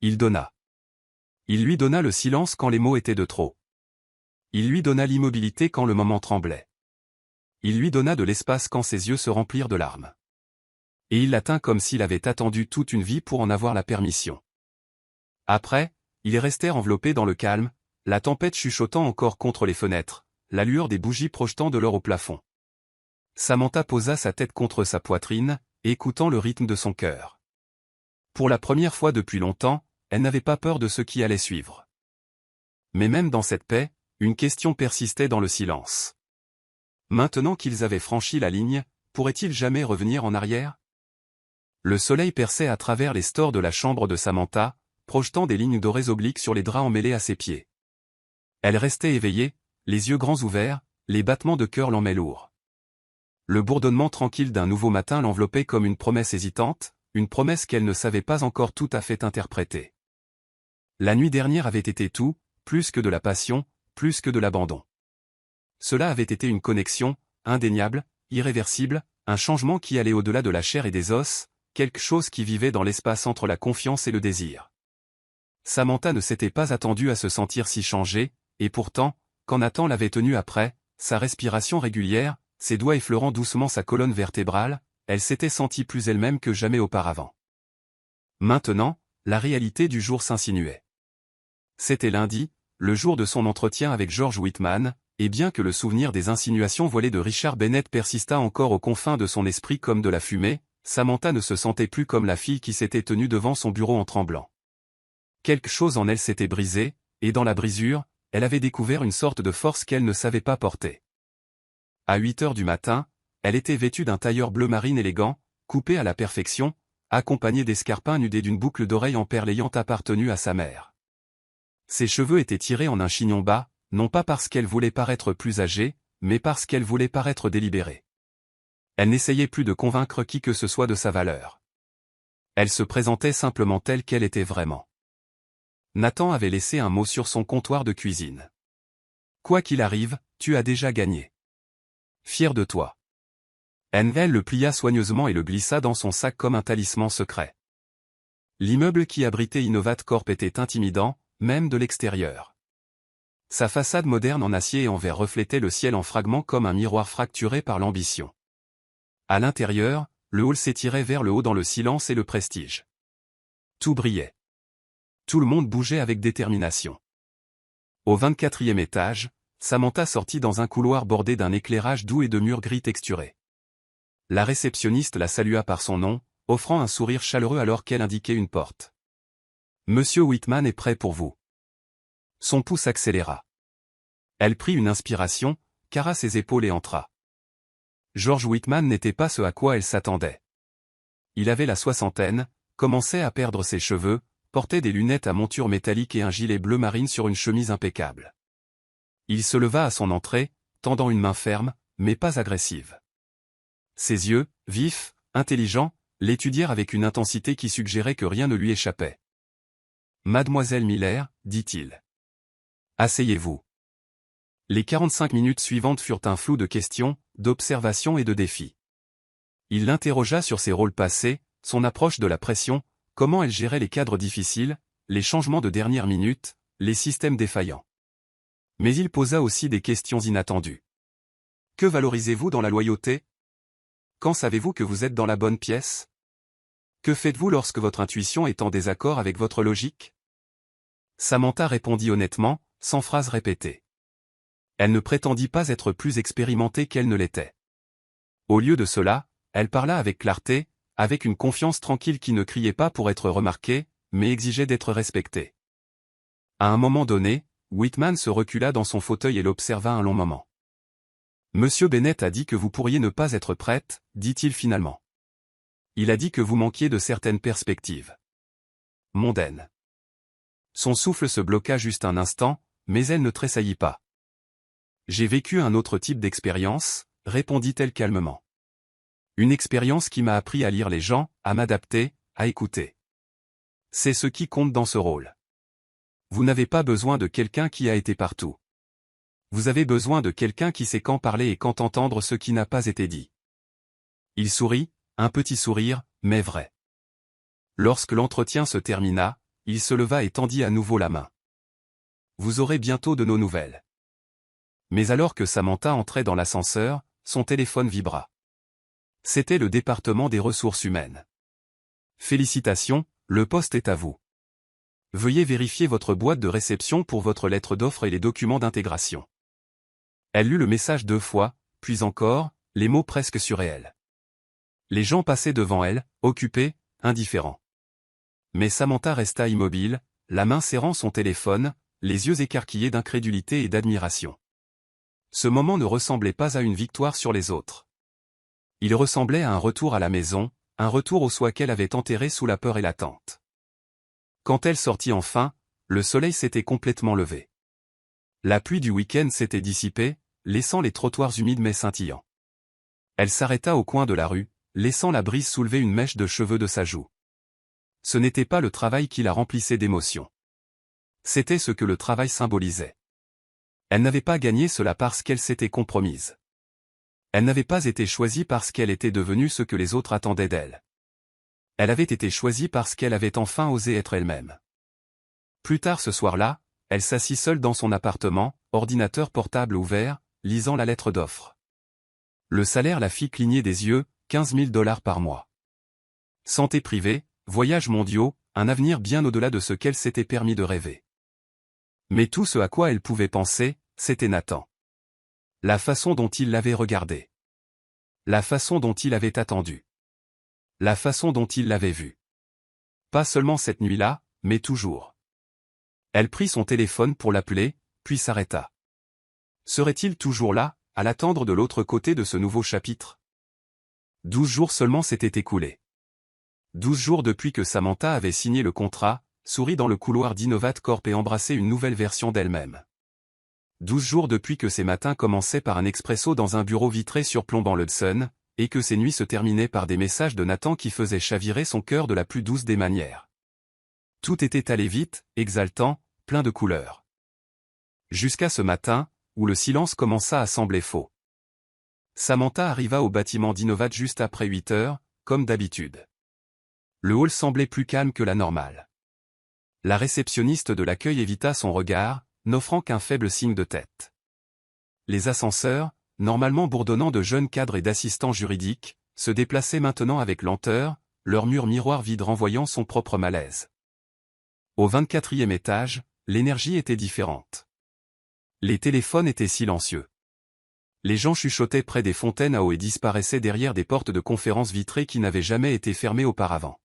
Il donna. Il lui donna le silence quand les mots étaient de trop. Il lui donna l'immobilité quand le moment tremblait. Il lui donna de l'espace quand ses yeux se remplirent de larmes. Et il la tint comme s'il avait attendu toute une vie pour en avoir la permission. Après, ils restèrent enveloppés dans le calme, la tempête chuchotant encore contre les fenêtres, la lueur des bougies projetant de l'or au plafond. Samantha posa sa tête contre sa poitrine, écoutant le rythme de son cœur. Pour la première fois depuis longtemps, elle n'avait pas peur de ce qui allait suivre. Mais même dans cette paix, une question persistait dans le silence. Maintenant qu'ils avaient franchi la ligne, pourraient-ils jamais revenir en arrière? Le soleil perçait à travers les stores de la chambre de Samantha, projetant des lignes dorées obliques sur les draps emmêlés à ses pieds. Elle restait éveillée, les yeux grands ouverts, les battements de cœur l'emmenaient lourd. Le bourdonnement tranquille d'un nouveau matin l'enveloppait comme une promesse hésitante, une promesse qu'elle ne savait pas encore tout à fait interpréter. La nuit dernière avait été tout, plus que de la passion, plus que de l'abandon. Cela avait été une connexion, indéniable, irréversible, un changement qui allait au-delà de la chair et des os, quelque chose qui vivait dans l'espace entre la confiance et le désir. Samantha ne s'était pas attendue à se sentir si changée, et pourtant, quand Nathan l'avait tenue après, sa respiration régulière, ses doigts effleurant doucement sa colonne vertébrale, elle s'était sentie plus elle-même que jamais auparavant. Maintenant, la réalité du jour s'insinuait. C'était lundi, le jour de son entretien avec George Whitman, et bien que le souvenir des insinuations voilées de Richard Bennett persistât encore aux confins de son esprit comme de la fumée, Samantha ne se sentait plus comme la fille qui s'était tenue devant son bureau en tremblant. Quelque chose en elle s'était brisé, et dans la brisure, elle avait découvert une sorte de force qu'elle ne savait pas porter. À 8 heures du matin, elle était vêtue d'un tailleur bleu marine élégant, coupé à la perfection, accompagné d'escarpins nudés d'une boucle d'oreille en perle ayant appartenu à sa mère. Ses cheveux étaient tirés en un chignon bas, non pas parce qu'elle voulait paraître plus âgée, mais parce qu'elle voulait paraître délibérée. Elle n'essayait plus de convaincre qui que ce soit de sa valeur. Elle se présentait simplement telle qu'elle était vraiment. Nathan avait laissé un mot sur son comptoir de cuisine. Quoi qu'il arrive, tu as déjà gagné. Fier de toi. Elle le plia soigneusement et le glissa dans son sac comme un talisman secret. L'immeuble qui abritait Innovat Corp était intimidant, même de l'extérieur. Sa façade moderne en acier et en verre reflétait le ciel en fragments comme un miroir fracturé par l'ambition. À l'intérieur, le hall s'étirait vers le haut dans le silence et le prestige. Tout brillait. Tout le monde bougeait avec détermination. Au 24e étage, Samantha sortit dans un couloir bordé d'un éclairage doux et de murs gris texturés. La réceptionniste la salua par son nom, offrant un sourire chaleureux alors qu'elle indiquait une porte. Monsieur Whitman est prêt pour vous. Son pouls s'accéléra. Elle prit une inspiration, carra ses épaules et entra. George Whitman n'était pas ce à quoi elle s'attendait. Il avait la soixantaine, commençait à perdre ses cheveux, portait des lunettes à monture métallique et un gilet bleu marine sur une chemise impeccable. Il se leva à son entrée, tendant une main ferme, mais pas agressive. Ses yeux, vifs, intelligents, l'étudièrent avec une intensité qui suggérait que rien ne lui échappait. « Mademoiselle Miller, dit-il. Asseyez-vous. » Les 45 minutes suivantes furent un flou de questions, d'observations et de défis. Il l'interrogea sur ses rôles passés, son approche de la pression, comment elle gérait les cadres difficiles, les changements de dernière minute, les systèmes défaillants. Mais il posa aussi des questions inattendues. Que valorisez-vous dans la loyauté? Quand savez-vous que vous êtes dans la bonne pièce? Que faites-vous lorsque votre intuition est en désaccord avec votre logique? Samantha répondit honnêtement, sans phrase répétée. Elle ne prétendit pas être plus expérimentée qu'elle ne l'était. Au lieu de cela, elle parla avec clarté, avec une confiance tranquille qui ne criait pas pour être remarquée, mais exigeait d'être respectée. À un moment donné, Whitman se recula dans son fauteuil et l'observa un long moment. « Monsieur Bennett a dit que vous pourriez ne pas être prête, dit-il finalement. Il a dit que vous manquiez de certaines perspectives. Mondaines. » Son souffle se bloqua juste un instant, mais elle ne tressaillit pas. « J'ai vécu un autre type d'expérience, » répondit-elle calmement. « Une expérience qui m'a appris à lire les gens, à m'adapter, à écouter. C'est ce qui compte dans ce rôle. Vous n'avez pas besoin de quelqu'un qui a été partout. Vous avez besoin de quelqu'un qui sait quand parler et quand entendre ce qui n'a pas été dit. » Il sourit, un petit sourire, mais vrai. Lorsque l'entretien se termina, il se leva et tendit à nouveau la main. « Vous aurez bientôt de nos nouvelles. » Mais alors que Samantha entrait dans l'ascenseur, son téléphone vibra. C'était le département des ressources humaines. « Félicitations, le poste est à vous. Veuillez vérifier votre boîte de réception pour votre lettre d'offre et les documents d'intégration. » Elle lut le message 2 fois, puis encore, les mots presque surréels. Les gens passaient devant elle, occupés, indifférents. Mais Samantha resta immobile, la main serrant son téléphone, les yeux écarquillés d'incrédulité et d'admiration. Ce moment ne ressemblait pas à une victoire sur les autres. Il ressemblait à un retour à la maison, un retour au soi qu'elle avait enterré sous la peur et l'attente. Quand elle sortit enfin, le soleil s'était complètement levé. La pluie du week-end s'était dissipée, laissant les trottoirs humides mais scintillants. Elle s'arrêta au coin de la rue, laissant la brise soulever une mèche de cheveux de sa joue. Ce n'était pas le travail qui la remplissait d'émotion. C'était ce que le travail symbolisait. Elle n'avait pas gagné cela parce qu'elle s'était compromise. Elle n'avait pas été choisie parce qu'elle était devenue ce que les autres attendaient d'elle. Elle avait été choisie parce qu'elle avait enfin osé être elle-même. Plus tard ce soir-là, elle s'assit seule dans son appartement, ordinateur portable ouvert, lisant la lettre d'offre. Le salaire la fit cligner des yeux, 15 000 $ par mois. Santé privée, voyages mondiaux, un avenir bien au-delà de ce qu'elle s'était permis de rêver. Mais tout ce à quoi elle pouvait penser, c'était Nathan. La façon dont il l'avait regardée. La façon dont il avait attendu. La façon dont il l'avait vue. Pas seulement cette nuit-là, mais toujours. Elle prit son téléphone pour l'appeler, puis s'arrêta. Serait-il toujours là, à l'attendre de l'autre côté de ce nouveau chapitre? 12 jours seulement s'étaient écoulés. 12 jours depuis que Samantha avait signé le contrat, souri dans le couloir d'Innovat Corp et embrassé une nouvelle version d'elle-même. 12 jours depuis que ses matins commençaient par un expresso dans un bureau vitré surplombant l'Hudson, et que ses nuits se terminaient par des messages de Nathan qui faisaient chavirer son cœur de la plus douce des manières. Tout était allé vite, exaltant, plein de couleurs. Jusqu'à ce matin, où le silence commença à sembler faux. Samantha arriva au bâtiment d'Innovat juste après 8 heures, comme d'habitude. Le hall semblait plus calme que la normale. La réceptionniste de l'accueil évita son regard, n'offrant qu'un faible signe de tête. Les ascenseurs, normalement bourdonnants de jeunes cadres et d'assistants juridiques, se déplaçaient maintenant avec lenteur, leur mur miroir vide renvoyant son propre malaise. Au 24e étage, l'énergie était différente. Les téléphones étaient silencieux. Les gens chuchotaient près des fontaines à eau et disparaissaient derrière des portes de conférences vitrées qui n'avaient jamais été fermées auparavant.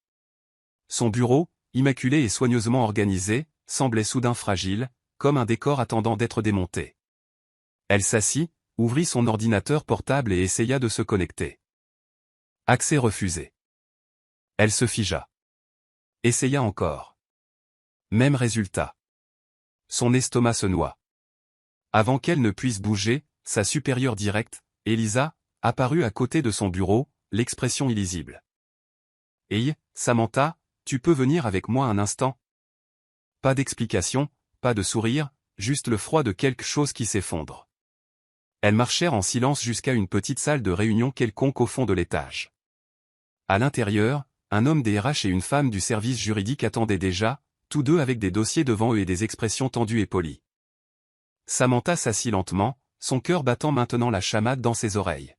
Son bureau, immaculé et soigneusement organisé, semblait soudain fragile, comme un décor attendant d'être démonté. Elle s'assit, ouvrit son ordinateur portable et essaya de se connecter. Accès refusé. Elle se figea. Essaya encore. Même résultat. Son estomac se noua. Avant qu'elle ne puisse bouger, sa supérieure directe, Elisa, apparut à côté de son bureau, l'expression illisible. « Hey, Samantha, tu peux venir avec moi un instant ?» Pas d'explication, pas de sourire, juste le froid de quelque chose qui s'effondre. Elles marchèrent en silence jusqu'à une petite salle de réunion quelconque au fond de l'étage. À l'intérieur, un homme des RH et une femme du service juridique attendaient déjà, tous deux avec des dossiers devant eux et des expressions tendues et polies. Samantha s'assit lentement, son cœur battant maintenant la chamade dans ses oreilles.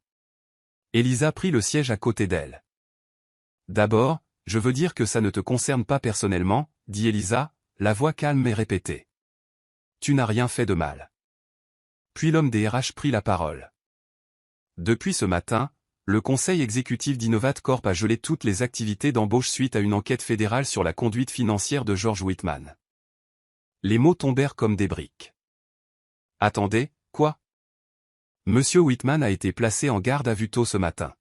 Elisa prit le siège à côté d'elle. « D'abord, je veux dire que ça ne te concerne pas personnellement, » dit Elisa, la voix calme et répétée. « Tu n'as rien fait de mal. » Puis l'homme des RH prit la parole. « Depuis ce matin, le conseil exécutif d'Innovat Corp a gelé toutes les activités d'embauche suite à une enquête fédérale sur la conduite financière de George Whitman. » Les mots tombèrent comme des briques. « Attendez, quoi ? Monsieur Whitman a été placé en garde à vue tôt ce matin.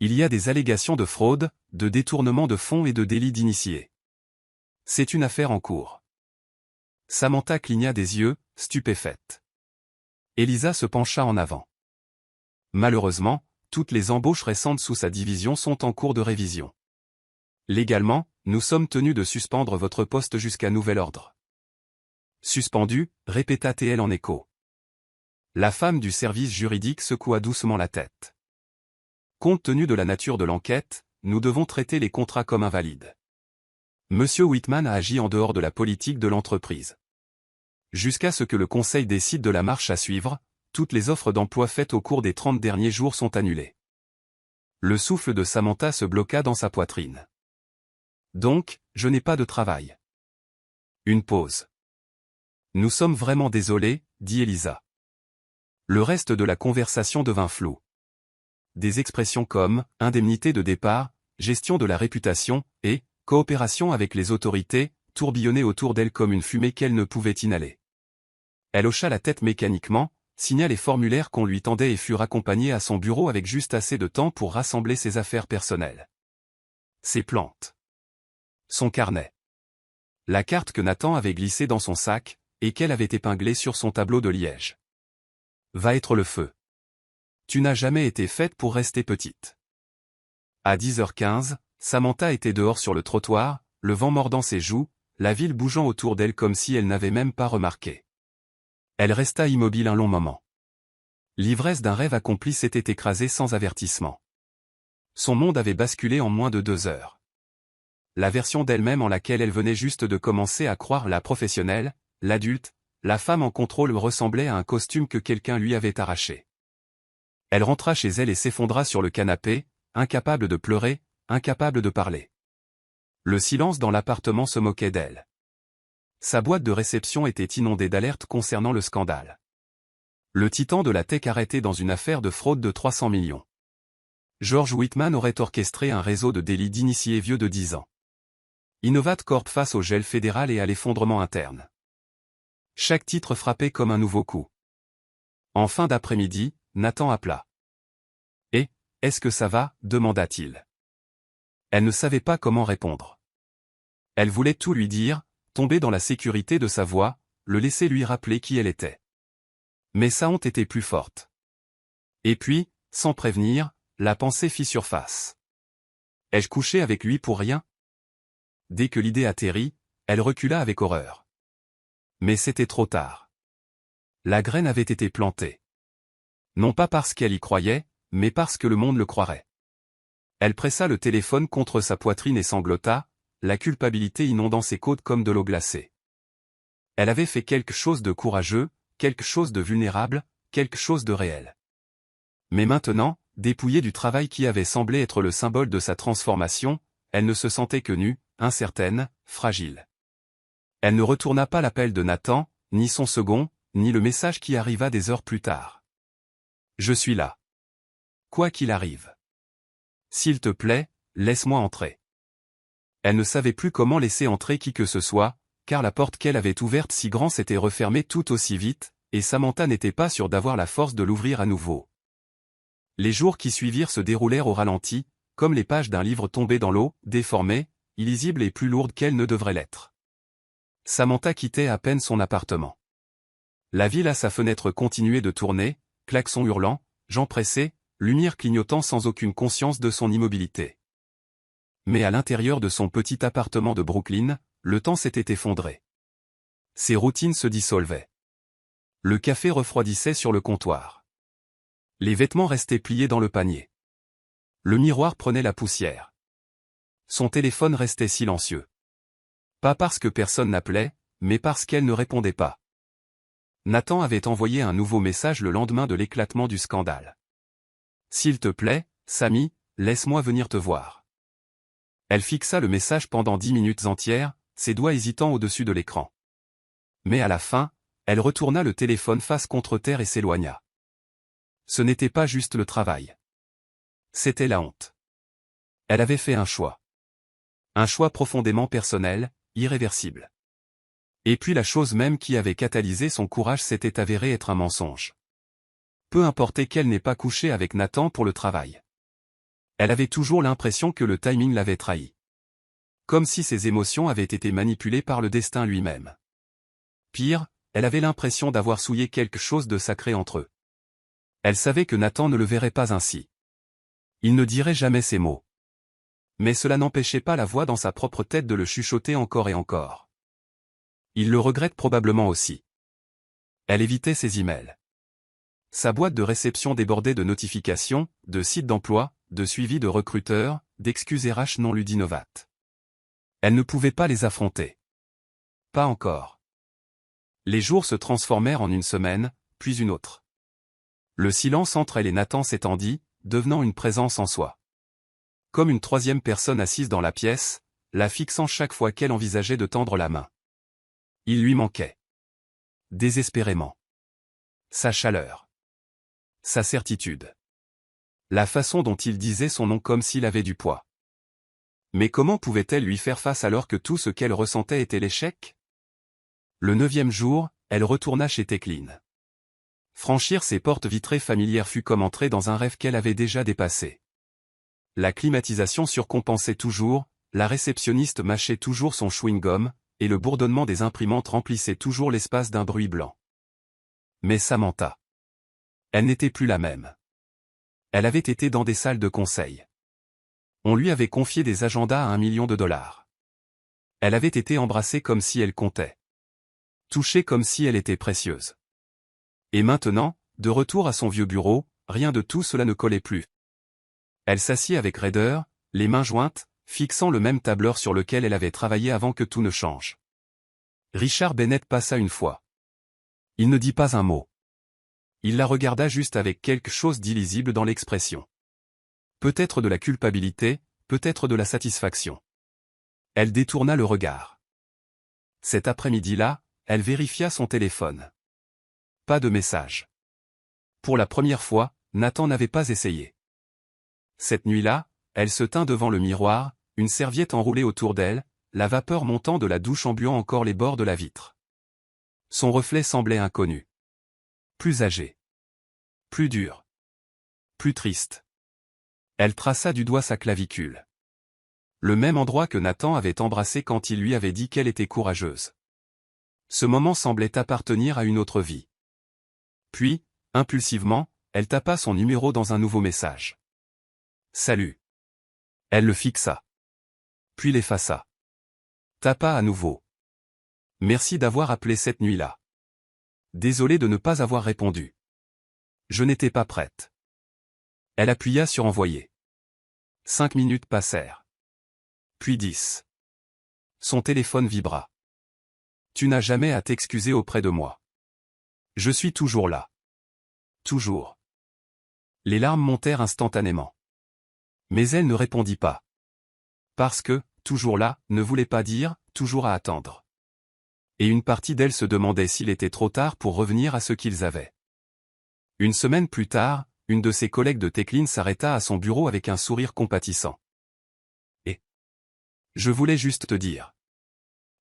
Il y a des allégations de fraude, de détournement de fonds et de délit d'initié. C'est une affaire en cours. » Samantha cligna des yeux, stupéfaite. Elisa se pencha en avant. Malheureusement, toutes les embauches récentes sous sa division sont en cours de révision. Légalement, nous sommes tenus de suspendre votre poste jusqu'à nouvel ordre. Suspendu, répéta-t-elle en écho. La femme du service juridique secoua doucement la tête. Compte tenu de la nature de l'enquête, nous devons traiter les contrats comme invalides. Monsieur Whitman a agi en dehors de la politique de l'entreprise. Jusqu'à ce que le conseil décide de la marche à suivre, toutes les offres d'emploi faites au cours des 30 derniers jours sont annulées. Le souffle de Samantha se bloqua dans sa poitrine. Donc, je n'ai pas de travail. Une pause. Nous sommes vraiment désolés, dit Elisa. Le reste de la conversation devint flou. Des expressions comme « indemnité de départ »,« gestion de la réputation » et « coopération avec les autorités » tourbillonnaient autour d'elle comme une fumée qu'elle ne pouvait inhaler. Elle hocha la tête mécaniquement, signa les formulaires qu'on lui tendait et fut raccompagnée à son bureau avec juste assez de temps pour rassembler ses affaires personnelles. Ses plantes. Son carnet. La carte que Nathan avait glissée dans son sac, et qu'elle avait épinglée sur son tableau de liège. Va être le feu. Tu n'as jamais été faite pour rester petite. À 10h15, Samantha était dehors sur le trottoir, le vent mordant ses joues, la ville bougeant autour d'elle comme si elle n'avait même pas remarqué. Elle resta immobile un long moment. L'ivresse d'un rêve accompli s'était écrasée sans avertissement. Son monde avait basculé en moins de 2 heures. La version d'elle-même en laquelle elle venait juste de commencer à croire la professionnelle, l'adulte, la femme en contrôle ressemblait à un costume que quelqu'un lui avait arraché. Elle rentra chez elle et s'effondra sur le canapé, incapable de pleurer, incapable de parler. Le silence dans l'appartement se moquait d'elle. Sa boîte de réception était inondée d'alertes concernant le scandale. Le titan de la tech arrêté dans une affaire de fraude de 300 millions. George Whitman aurait orchestré un réseau de délits d'initiés vieux de 10 ans. Innovat Corp face au gel fédéral et à l'effondrement interne. Chaque titre frappait comme un nouveau coup. En fin d'après-midi, Nathan appela. « Et, est-ce que ça va ?» demanda-t-il. Elle ne savait pas comment répondre. Elle voulait tout lui dire, tomber dans la sécurité de sa voix, le laisser lui rappeler qui elle était. Mais sa honte était plus forte. Et puis, sans prévenir, la pensée fit surface. Ai-je couché avec lui pour rien? Dès que l'idée atterrit, elle recula avec horreur. Mais c'était trop tard. La graine avait été plantée. Non pas parce qu'elle y croyait, mais parce que le monde le croirait. Elle pressa le téléphone contre sa poitrine et sanglota, la culpabilité inondant ses côtes comme de l'eau glacée. Elle avait fait quelque chose de courageux, quelque chose de vulnérable, quelque chose de réel. Mais maintenant, dépouillée du travail qui avait semblé être le symbole de sa transformation, elle ne se sentait que nue, incertaine, fragile. Elle ne retourna pas l'appel de Nathan, ni son second, ni le message qui arriva des heures plus tard. « Je suis là. Quoi qu'il arrive. S'il te plaît, laisse-moi entrer. » Elle ne savait plus comment laisser entrer qui que ce soit, car la porte qu'elle avait ouverte si grand s'était refermée tout aussi vite, et Samantha n'était pas sûre d'avoir la force de l'ouvrir à nouveau. Les jours qui suivirent se déroulèrent au ralenti, comme les pages d'un livre tombé dans l'eau, déformées, illisibles et plus lourdes qu'elles ne devraient l'être. Samantha quittait à peine son appartement. La ville à sa fenêtre continuait de tourner, klaxons hurlant, gens pressés, lumière clignotant sans aucune conscience de son immobilité. Mais à l'intérieur de son petit appartement de Brooklyn, le temps s'était effondré. Ses routines se dissolvaient. Le café refroidissait sur le comptoir. Les vêtements restaient pliés dans le panier. Le miroir prenait la poussière. Son téléphone restait silencieux. Pas parce que personne n'appelait, mais parce qu'elle ne répondait pas. Nathan avait envoyé un nouveau message le lendemain de l'éclatement du scandale. « S'il te plaît, Sammy, laisse-moi venir te voir. » Elle fixa le message pendant 10 minutes entières, ses doigts hésitant au-dessus de l'écran. Mais à la fin, elle retourna le téléphone face contre terre et s'éloigna. Ce n'était pas juste le travail. C'était la honte. Elle avait fait un choix. Un choix profondément personnel, irréversible. Et puis la chose même qui avait catalysé son courage s'était avérée être un mensonge. Peu importait qu'elle n'ait pas couché avec Nathan pour le travail. Elle avait toujours l'impression que le timing l'avait trahi. Comme si ses émotions avaient été manipulées par le destin lui-même. Pire, elle avait l'impression d'avoir souillé quelque chose de sacré entre eux. Elle savait que Nathan ne le verrait pas ainsi. Il ne dirait jamais ces mots. Mais cela n'empêchait pas la voix dans sa propre tête de le chuchoter encore et encore. Il le regrette probablement aussi. Elle évitait ses emails. Sa boîte de réception débordait de notifications, de sites d'emploi, de suivi de recruteurs, d'excuses RH non lues d'innovates. Elle ne pouvait pas les affronter. Pas encore. Les jours se transformèrent en une semaine, puis une autre. Le silence entre elle et Nathan s'étendit, devenant une présence en soi. Comme une troisième personne assise dans la pièce, la fixant chaque fois qu'elle envisageait de tendre la main. Il lui manquait. Désespérément. Sa chaleur. Sa certitude. La façon dont il disait son nom comme s'il avait du poids. Mais comment pouvait-elle lui faire face alors que tout ce qu'elle ressentait était l'échec? Le 9e jour, elle retourna chez Tecline. Franchir ses portes vitrées familières fut comme entrer dans un rêve qu'elle avait déjà dépassé. La climatisation surcompensait toujours, la réceptionniste mâchait toujours son chewing-gum, et le bourdonnement des imprimantes remplissait toujours l'espace d'un bruit blanc. Mais Samantha. Elle n'était plus la même. Elle avait été dans des salles de conseil. On lui avait confié des agendas à $1 million. Elle avait été embrassée comme si elle comptait. Touchée comme si elle était précieuse. Et maintenant, de retour à son vieux bureau, rien de tout cela ne collait plus. Elle s'assit avec raideur, les mains jointes, fixant le même tableur sur lequel elle avait travaillé avant que tout ne change. Richard Bennett passa une fois. Il ne dit pas un mot. Il la regarda juste avec quelque chose d'illisible dans l'expression. Peut-être de la culpabilité, peut-être de la satisfaction. Elle détourna le regard. Cet après-midi-là, elle vérifia son téléphone. Pas de message. Pour la première fois, Nathan n'avait pas essayé. Cette nuit-là, elle se tint devant le miroir, une serviette enroulée autour d'elle, la vapeur montant de la douche embuant encore les bords de la vitre. Son reflet semblait inconnu. Plus âgé. Plus dur. Plus triste. Elle traça du doigt sa clavicule. Le même endroit que Nathan avait embrassé quand il lui avait dit qu'elle était courageuse. Ce moment semblait appartenir à une autre vie. Puis, impulsivement, elle tapa son numéro dans un nouveau message. Salut. Elle le fixa. Puis l'effaça. Tapa à nouveau. Merci d'avoir appelé cette nuit-là. Désolé de ne pas avoir répondu. Je n'étais pas prête. Elle appuya sur envoyer. 5 minutes passèrent. Puis 10. Son téléphone vibra. Tu n'as jamais à t'excuser auprès de moi. Je suis toujours là. Toujours. Les larmes montèrent instantanément. Mais elle ne répondit pas. Parce que, toujours là, ne voulait pas dire, toujours à attendre. Et une partie d'elle se demandait s'il était trop tard pour revenir à ce qu'ils avaient. Une semaine plus tard, une de ses collègues de Tecline s'arrêta à son bureau avec un sourire compatissant. Et je voulais juste te dire.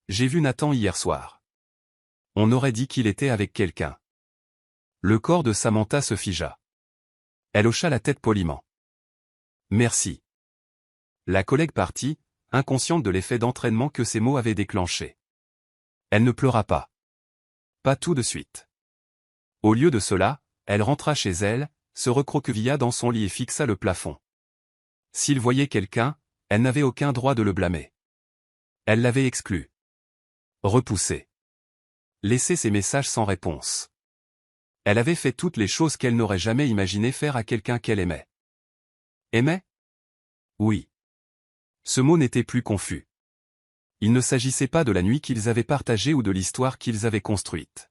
J'ai vu Nathan hier soir. On aurait dit qu'il était avec quelqu'un. Le corps de Samantha se figea. Elle hocha la tête poliment. Merci. La collègue partit, inconsciente de l'effet d'entraînement que ces mots avaient déclenché. Elle ne pleura pas. Pas tout de suite. Au lieu de cela, elle rentra chez elle, se recroquevilla dans son lit et fixa le plafond. S'il voyait quelqu'un, elle n'avait aucun droit de le blâmer. Elle l'avait exclu. Repoussé. Laissé ses messages sans réponse. Elle avait fait toutes les choses qu'elle n'aurait jamais imaginé faire à quelqu'un qu'elle aimait. Aimait? Oui. Ce mot n'était plus confus. Il ne s'agissait pas de la nuit qu'ils avaient partagée ou de l'histoire qu'ils avaient construite.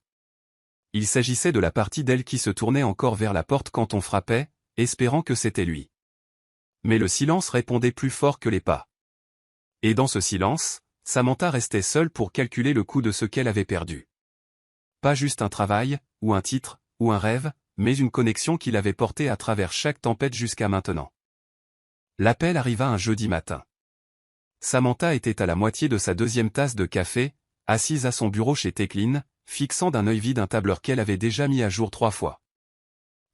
Il s'agissait de la partie d'elle qui se tournait encore vers la porte quand on frappait, espérant que c'était lui. Mais le silence répondait plus fort que les pas. Et dans ce silence, Samantha restait seule pour calculer le coût de ce qu'elle avait perdu. Pas juste un travail, ou un titre, ou un rêve, mais une connexion qui l'avait portée à travers chaque tempête jusqu'à maintenant. L'appel arriva un jeudi matin. Samantha était à la moitié de sa deuxième tasse de café, assise à son bureau chez Tecline, fixant d'un œil vide un tableur qu'elle avait déjà mis à jour 3 fois.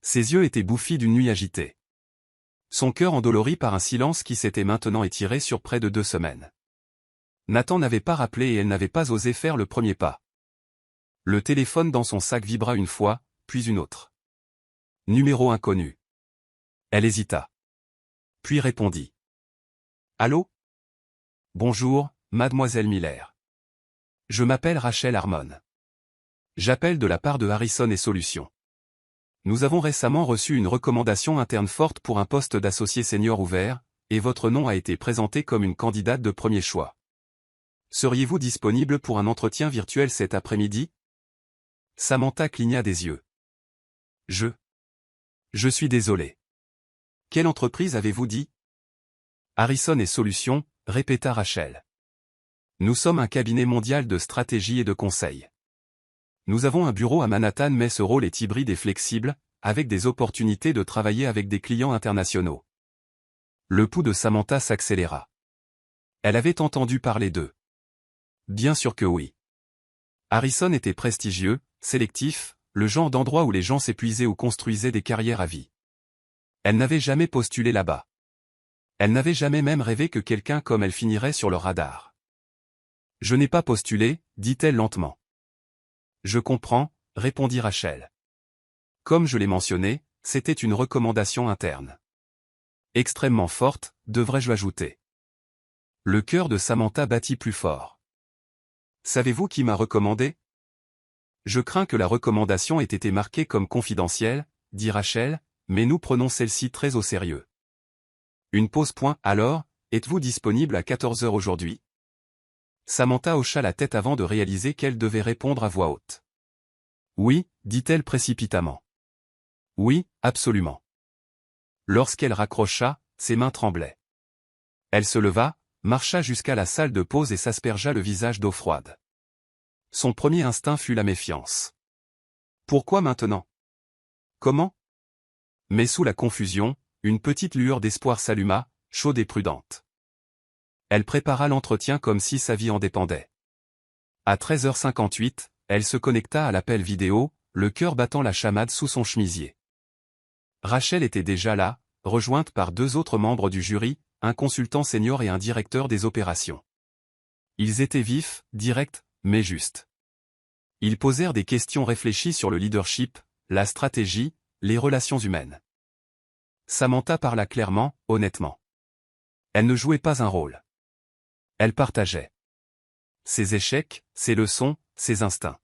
Ses yeux étaient bouffis d'une nuit agitée. Son cœur endolori par un silence qui s'était maintenant étiré sur près de 2 semaines. Nathan n'avait pas rappelé et elle n'avait pas osé faire le premier pas. Le téléphone dans son sac vibra une fois, puis une autre. Numéro inconnu. Elle hésita. Puis répondit. Allô? Bonjour, mademoiselle Miller. Je m'appelle Rachel Harmon. J'appelle de la part de Harrison et Solutions. Nous avons récemment reçu une recommandation interne forte pour un poste d'associé senior ouvert, et votre nom a été présenté comme une candidate de premier choix. Seriez-vous disponible pour un entretien virtuel cet après-midi? Samantha cligna des yeux. Je suis désolé. Quelle entreprise avez-vous dit? Harrison et Solutions, répéta Rachel. Nous sommes un cabinet mondial de stratégie et de conseil. Nous avons un bureau à Manhattan mais ce rôle est hybride et flexible, avec des opportunités de travailler avec des clients internationaux. Le pouls de Samantha s'accéléra. Elle avait entendu parler d'eux. Bien sûr que oui. Harrison était prestigieux, sélectif, le genre d'endroit où les gens s'épuisaient ou construisaient des carrières à vie. Elle n'avait jamais postulé là-bas. Elle n'avait jamais même rêvé que quelqu'un comme elle finirait sur leur radar. Je n'ai pas postulé, dit-elle lentement. Je comprends, répondit Rachel. Comme je l'ai mentionné, c'était une recommandation interne. Extrêmement forte, devrais-je ajouter. Le cœur de Samantha battit plus fort. Savez-vous qui m'a recommandé? Je crains que la recommandation ait été marquée comme confidentielle, dit Rachel, mais nous prenons celle-ci très au sérieux. Une pause. Alors, êtes-vous disponible à 14 heures aujourd'hui? Samantha hocha la tête avant de réaliser qu'elle devait répondre à voix haute. Oui, dit-elle précipitamment. Oui, absolument. Lorsqu'elle raccrocha, ses mains tremblaient. Elle se leva, marcha jusqu'à la salle de pause et s'aspergea le visage d'eau froide. Son premier instinct fut la méfiance. Pourquoi maintenant? Comment? Mais sous la confusion, une petite lueur d'espoir s'alluma, chaude et prudente. Elle prépara l'entretien comme si sa vie en dépendait. À 13h58, elle se connecta à l'appel vidéo, le cœur battant la chamade sous son chemisier. Rachel était déjà là, rejointe par 2 autres membres du jury, un consultant senior et un directeur des opérations. Ils étaient vifs, directs, mais justes. Ils posèrent des questions réfléchies sur le leadership, la stratégie, les relations humaines. Samantha parla clairement, honnêtement. Elle ne jouait pas un rôle. Elle partageait. Ses échecs, ses leçons, ses instincts.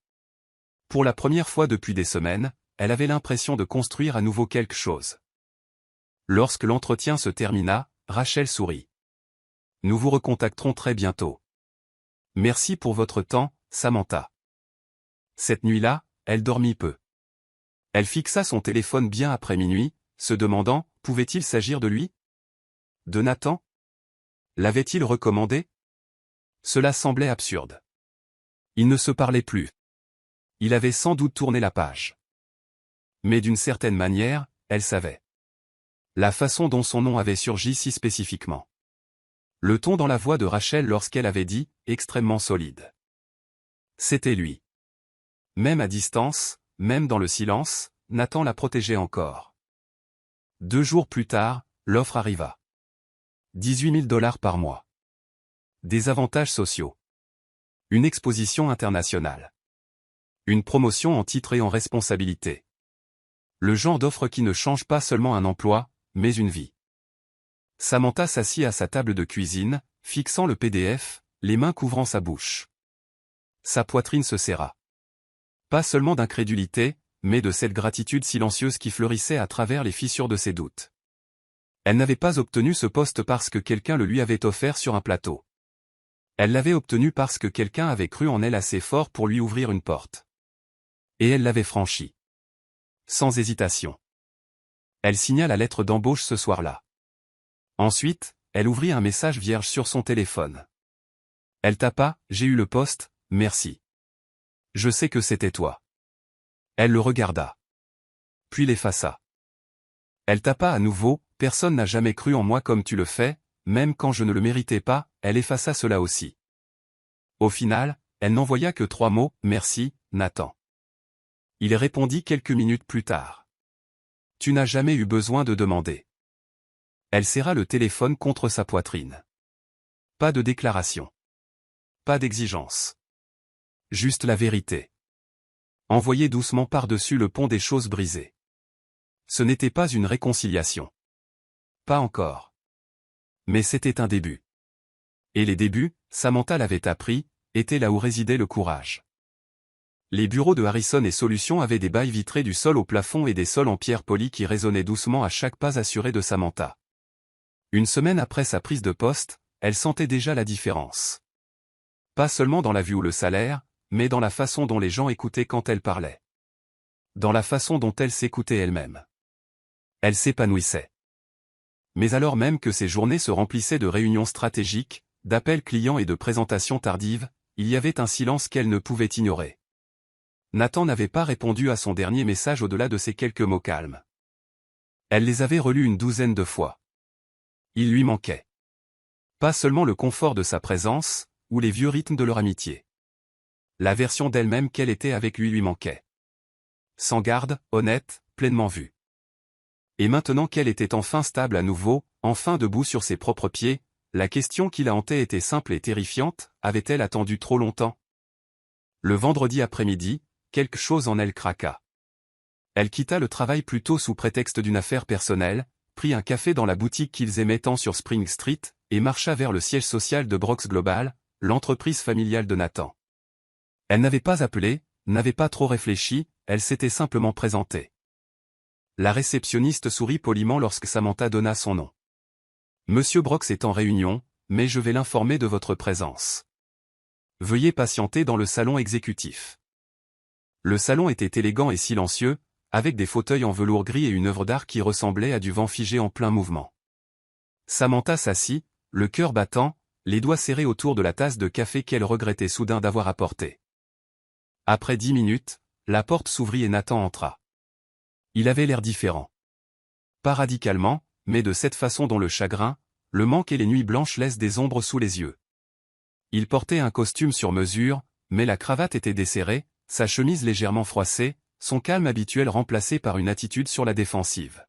Pour la première fois depuis des semaines, elle avait l'impression de construire à nouveau quelque chose. Lorsque l'entretien se termina, Rachel sourit. Nous vous recontacterons très bientôt. Merci pour votre temps, Samantha. Cette nuit-là, elle dormit peu. Elle fixa son téléphone bien après minuit, se demandant, pouvait-il s'agir de lui? De Nathan? L'avait-il recommandé? Cela semblait absurde. Ils ne se parlaient plus. Il avait sans doute tourné la page. Mais d'une certaine manière, elle savait. La façon dont son nom avait surgi si spécifiquement. Le ton dans la voix de Rachel lorsqu'elle avait dit, extrêmement solide. C'était lui. Même à distance, même dans le silence, Nathan la protégeait encore. 2 jours plus tard, l'offre arriva. 18 000 $ par mois. Des avantages sociaux. Une exposition internationale. Une promotion en titre et en responsabilité. Le genre d'offre qui ne change pas seulement un emploi, mais une vie. Samantha s'assit à sa table de cuisine, fixant le PDF, les mains couvrant sa bouche. Sa poitrine se serra. Pas seulement d'incrédulité, mais de cette gratitude silencieuse qui fleurissait à travers les fissures de ses doutes. Elle n'avait pas obtenu ce poste parce que quelqu'un le lui avait offert sur un plateau. Elle l'avait obtenu parce que quelqu'un avait cru en elle assez fort pour lui ouvrir une porte. Et elle l'avait franchie. Sans hésitation. Elle signa la lettre d'embauche ce soir-là. Ensuite, elle ouvrit un message vierge sur son téléphone. Elle tapa « J'ai eu le poste, merci. Je sais que c'était toi. » Elle le regarda. Puis l'effaça. Elle tapa à nouveau « Personne n'a jamais cru en moi comme tu le fais, même quand je ne le méritais pas », elle effaça cela aussi. Au final, elle n'envoya que 3 mots « Merci, Nathan ». Il répondit quelques minutes plus tard. « Tu n'as jamais eu besoin de demander. » Elle serra le téléphone contre sa poitrine. Pas de déclaration. Pas d'exigence. Juste la vérité. Envoyée doucement par-dessus le pont des choses brisées. Ce n'était pas une réconciliation. Pas encore. Mais c'était un début. Et les débuts, Samantha l'avait appris, étaient là où résidait le courage. Les bureaux de Harrison et Solutions avaient des bails vitrés du sol au plafond et des sols en pierre polie qui résonnaient doucement à chaque pas assuré de Samantha. Une semaine après sa prise de poste, elle sentait déjà la différence. Pas seulement dans la vue ou le salaire, mais dans la façon dont les gens écoutaient quand elle parlait. Dans la façon dont elle s'écoutait elle-même. Elle s'épanouissait. Mais alors même que ses journées se remplissaient de réunions stratégiques, d'appels clients et de présentations tardives, il y avait un silence qu'elle ne pouvait ignorer. Nathan n'avait pas répondu à son dernier message au-delà de ces quelques mots calmes. Elle les avait relus une 12aine de fois. Il lui manquait. Pas seulement le confort de sa présence, ou les vieux rythmes de leur amitié. La version d'elle-même qu'elle était avec lui manquait. Sans garde, honnête, pleinement vue. Et maintenant qu'elle était enfin stable à nouveau, enfin debout sur ses propres pieds, la question qui la hantait était simple et terrifiante, avait-elle attendu trop longtemps? Le vendredi après-midi, quelque chose en elle craqua. Elle quitta le travail plus tôt sous prétexte d'une affaire personnelle, prit un café dans la boutique qu'ils aimaient tant sur Spring Street, et marcha vers le siège social de Brox Global, l'entreprise familiale de Nathan. Elle n'avait pas appelé, n'avait pas trop réfléchi, elle s'était simplement présentée. La réceptionniste sourit poliment lorsque Samantha donna son nom. « Monsieur Brox est en réunion, mais je vais l'informer de votre présence. Veuillez patienter dans le salon exécutif. » Le salon était élégant et silencieux, avec des fauteuils en velours gris et une œuvre d'art qui ressemblait à du vent figé en plein mouvement. Samantha s'assit, le cœur battant, les doigts serrés autour de la tasse de café qu'elle regrettait soudain d'avoir apportée. Après 10 minutes, la porte s'ouvrit et Nathan entra. Il avait l'air différent. Pas radicalement, mais de cette façon dont le chagrin, le manque et les nuits blanches laissent des ombres sous les yeux. Il portait un costume sur mesure, mais la cravate était desserrée, sa chemise légèrement froissée, son calme habituel remplacé par une attitude sur la défensive.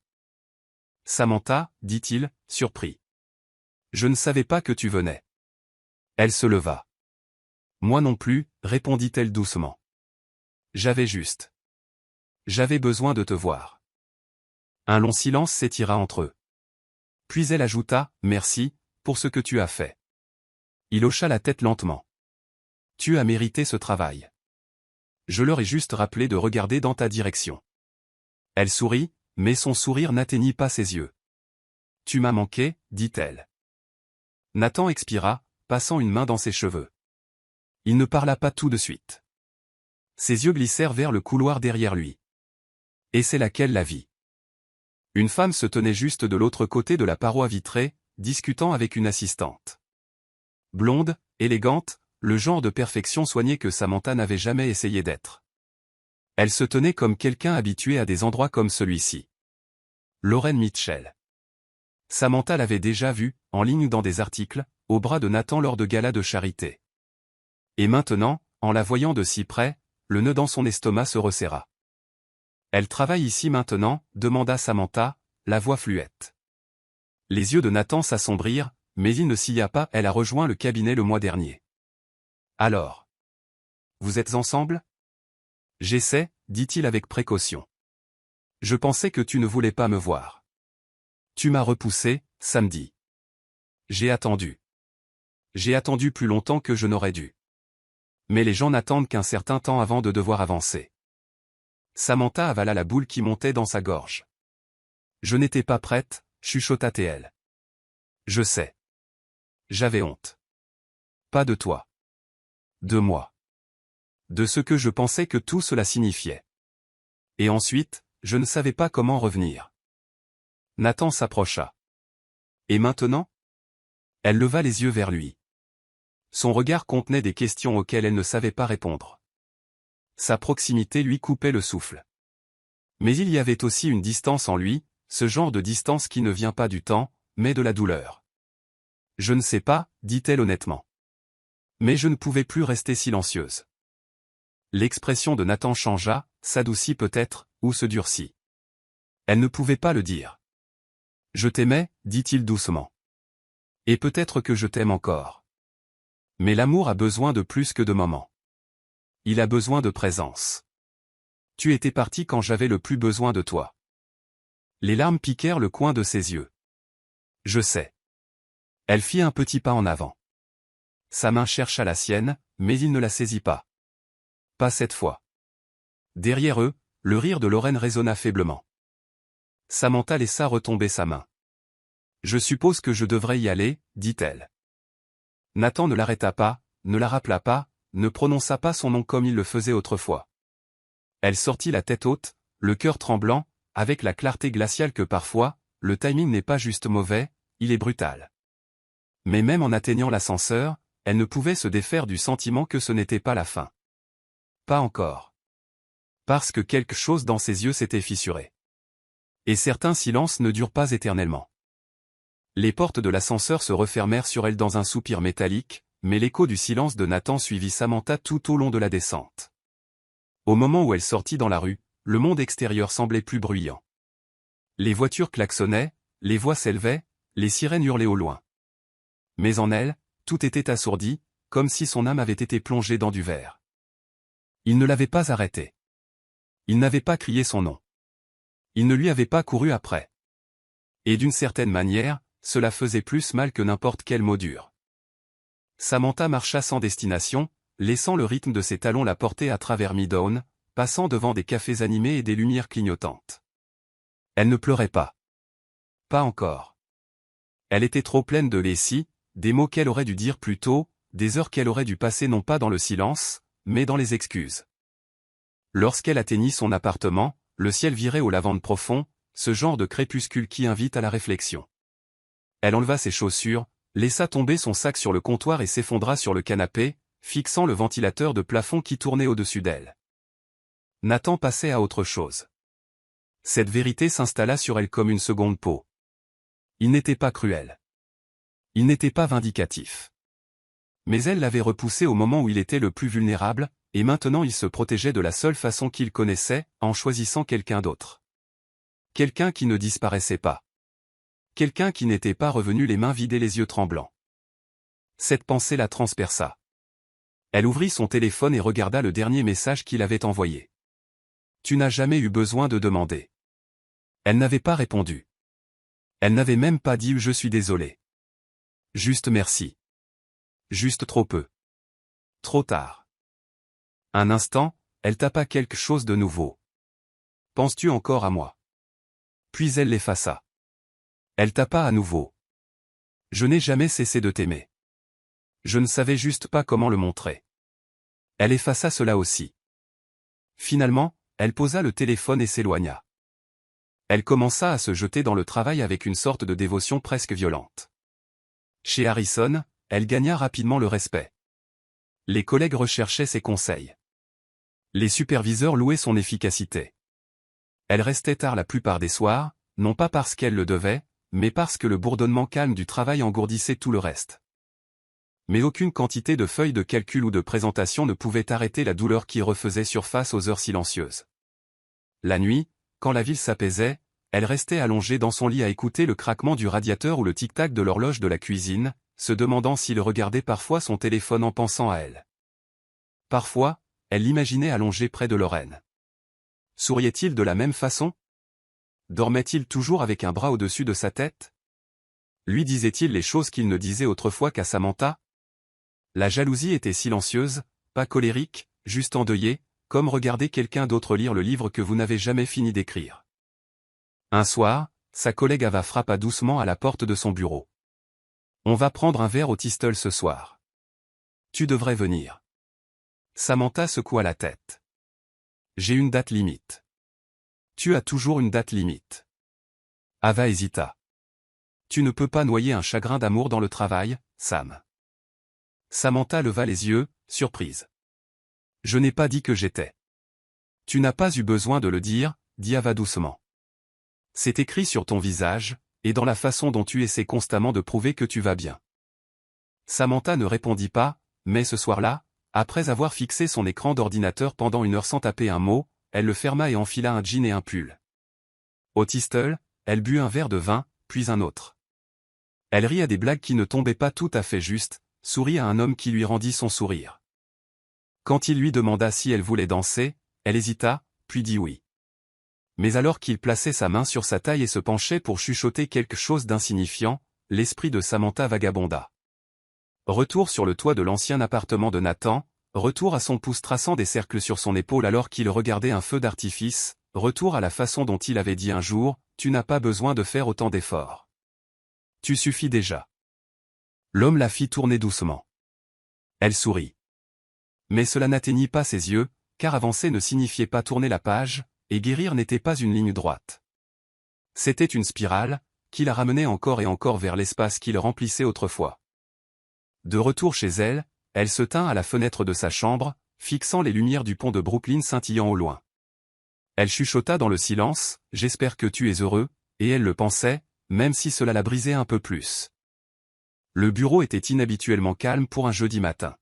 « Samantha, dit-il, surpris. Je ne savais pas que tu venais. » Elle se leva. « Moi non plus, répondit-elle doucement. J'avais besoin de te voir. » Un long silence s'étira entre eux. Puis elle ajouta, « Merci, pour ce que tu as fait. » Il hocha la tête lentement. « Tu as mérité ce travail. Je leur ai juste rappelé de regarder dans ta direction. » Elle sourit, mais son sourire n'atteignit pas ses yeux. « Tu m'as manqué, dit-elle. » Nathan expira, passant une main dans ses cheveux. Il ne parla pas tout de suite. Ses yeux glissèrent vers le couloir derrière lui. Et c'est là qu'elle la vit. Une femme se tenait juste de l'autre côté de la paroi vitrée, discutant avec une assistante. Blonde, élégante, le genre de perfection soignée que Samantha n'avait jamais essayé d'être. Elle se tenait comme quelqu'un habitué à des endroits comme celui-ci. Lauren Mitchell. Samantha l'avait déjà vue, en ligne dans des articles, au bras de Nathan lors de galas de charité. Et maintenant, en la voyant de si près, le nœud dans son estomac se resserra. Elle travaille ici maintenant, demanda Samantha, la voix fluette. Les yeux de Nathan s'assombrirent, mais il ne s'y pas, elle a rejoint le cabinet le mois dernier. Alors. Vous êtes ensemble? J'essaie, dit-il avec précaution. Je pensais que tu ne voulais pas me voir. Tu m'as repoussé, samedi. J'ai attendu. J'ai attendu plus longtemps que je n'aurais dû. Mais les gens n'attendent qu'un certain temps avant de devoir avancer. Samantha avala la boule qui montait dans sa gorge. Je n'étais pas prête, chuchota-t-elle. Je sais. J'avais honte. Pas de toi. De moi. De ce que je pensais que tout cela signifiait. Et ensuite, je ne savais pas comment revenir. Nathan s'approcha. Et maintenant? Elle leva les yeux vers lui. Son regard contenait des questions auxquelles elle ne savait pas répondre. Sa proximité lui coupait le souffle. Mais il y avait aussi une distance en lui, ce genre de distance qui ne vient pas du temps, mais de la douleur. Je ne sais pas, dit-elle honnêtement. Mais je ne pouvais plus rester silencieuse. L'expression de Nathan changea, s'adoucit peut-être, ou se durcit. Elle ne pouvait pas le dire. Je t'aimais, dit-il doucement. Et peut-être que je t'aime encore. Mais l'amour a besoin de plus que de moments. Il a besoin de présence. Tu étais parti quand j'avais le plus besoin de toi. Les larmes piquèrent le coin de ses yeux. Je sais. Elle fit un petit pas en avant. Sa main chercha la sienne, mais il ne la saisit pas. Pas cette fois. Derrière eux, le rire de Lorraine résonna faiblement. Samantha laissa retomber sa main. Je suppose que je devrais y aller, dit-elle. Nathan ne l'arrêta pas, ne la rappela pas, ne prononça pas son nom comme il le faisait autrefois. Elle sortit la tête haute, le cœur tremblant, avec la clarté glaciale que parfois, le timing n'est pas juste mauvais, il est brutal. Mais même en atteignant l'ascenseur, elle ne pouvait se défaire du sentiment que ce n'était pas la fin. Pas encore. Parce que quelque chose dans ses yeux s'était fissuré. Et certains silences ne durent pas éternellement. Les portes de l'ascenseur se refermèrent sur elle dans un soupir métallique, mais l'écho du silence de Nathan suivit Samantha tout au long de la descente. Au moment où elle sortit dans la rue, le monde extérieur semblait plus bruyant. Les voitures klaxonnaient, les voix s'élevaient, les sirènes hurlaient au loin. Mais en elle, tout était assourdi, comme si son âme avait été plongée dans du verre. Il ne l'avait pas arrêtée. Il n'avait pas crié son nom. Il ne lui avait pas couru après. Et d'une certaine manière, cela faisait plus mal que n'importe quel mot dur. Samantha marcha sans destination, laissant le rythme de ses talons la porter à travers Midtown, passant devant des cafés animés et des lumières clignotantes. Elle ne pleurait pas. Pas encore. Elle était trop pleine de laissis, des mots qu'elle aurait dû dire plus tôt, des heures qu'elle aurait dû passer non pas dans le silence, mais dans les excuses. Lorsqu'elle atteignit son appartement, le ciel virait au lavande profond, ce genre de crépuscule qui invite à la réflexion. Elle enleva ses chaussures, laissa tomber son sac sur le comptoir et s'effondra sur le canapé, fixant le ventilateur de plafond qui tournait au-dessus d'elle. Nathan passait à autre chose. Cette vérité s'installa sur elle comme une seconde peau. Il n'était pas cruel. Il n'était pas vindicatif. Mais elle l'avait repoussé au moment où il était le plus vulnérable, et maintenant il se protégeait de la seule façon qu'il connaissait, en choisissant quelqu'un d'autre. Quelqu'un qui ne disparaissait pas. Quelqu'un qui n'était pas revenu les mains vides et les yeux tremblants. Cette pensée la transperça. Elle ouvrit son téléphone et regarda le dernier message qu'il avait envoyé. Tu n'as jamais eu besoin de demander. Elle n'avait pas répondu. Elle n'avait même pas dit « je suis désolé ». Juste merci. Juste trop peu. Trop tard. Un instant, elle tapa quelque chose de nouveau. Penses-tu encore à moi? Puis elle l'effaça. Elle tapa à nouveau. Je n'ai jamais cessé de t'aimer. Je ne savais juste pas comment le montrer. Elle effaça cela aussi. Finalement, elle posa le téléphone et s'éloigna. Elle commença à se jeter dans le travail avec une sorte de dévotion presque violente. Chez Harrison, elle gagna rapidement le respect. Les collègues recherchaient ses conseils. Les superviseurs louaient son efficacité. Elle restait tard la plupart des soirs, non pas parce qu'elle le devait, mais parce que le bourdonnement calme du travail engourdissait tout le reste. Mais aucune quantité de feuilles de calcul ou de présentation ne pouvait arrêter la douleur qui refaisait surface aux heures silencieuses. La nuit, quand la ville s'apaisait, elle restait allongée dans son lit à écouter le craquement du radiateur ou le tic-tac de l'horloge de la cuisine, se demandant s'il regardait parfois son téléphone en pensant à elle. Parfois, elle l'imaginait allongée près de Lorraine. Souriait-il de la même façon? Dormait-il toujours avec un bras au-dessus de sa tête? Lui disait-il les choses qu'il ne disait autrefois qu'à Samantha? La jalousie était silencieuse, pas colérique, juste endeuillée, comme regarder quelqu'un d'autre lire le livre que vous n'avez jamais fini d'écrire. Un soir, sa collègue Ava frappa doucement à la porte de son bureau. « On va prendre un verre au Thistle ce soir. Tu devrais venir. » Samantha secoua la tête. « J'ai une date limite. » « Tu as toujours une date limite. » Ava hésita. « Tu ne peux pas noyer un chagrin d'amour dans le travail, Sam. » Samantha leva les yeux, surprise. « Je n'ai pas dit que j'étais. »« Tu n'as pas eu besoin de le dire, » dit Ava doucement. « C'est écrit sur ton visage, et dans la façon dont tu essaies constamment de prouver que tu vas bien. » Samantha ne répondit pas, mais ce soir-là, après avoir fixé son écran d'ordinateur pendant 1 heure sans taper un mot, elle le ferma et enfila un jean et un pull. Au Thistle, elle but un verre de vin, puis un autre. Elle rit à des blagues qui ne tombaient pas tout à fait justes, sourit à un homme qui lui rendit son sourire. Quand il lui demanda si elle voulait danser, elle hésita, puis dit oui. Mais alors qu'il plaçait sa main sur sa taille et se penchait pour chuchoter quelque chose d'insignifiant, l'esprit de Samantha vagabonda. Retour sur le toit de l'ancien appartement de Nathan, retour à son pouce traçant des cercles sur son épaule alors qu'il regardait un feu d'artifice, retour à la façon dont il avait dit un jour, « Tu n'as pas besoin de faire autant d'efforts. Tu suffis déjà. » L'homme la fit tourner doucement. Elle sourit. Mais cela n'atteignit pas ses yeux, car avancer ne signifiait pas tourner la page, et guérir n'était pas une ligne droite. C'était une spirale, qui la ramenait encore et encore vers l'espace qui le remplissait autrefois. De retour chez elle, elle se tint à la fenêtre de sa chambre, fixant les lumières du pont de Brooklyn scintillant au loin. Elle chuchota dans le silence, « J'espère que tu es heureux », et elle le pensait, même si cela la brisait un peu plus. Le bureau était inhabituellement calme pour un jeudi matin.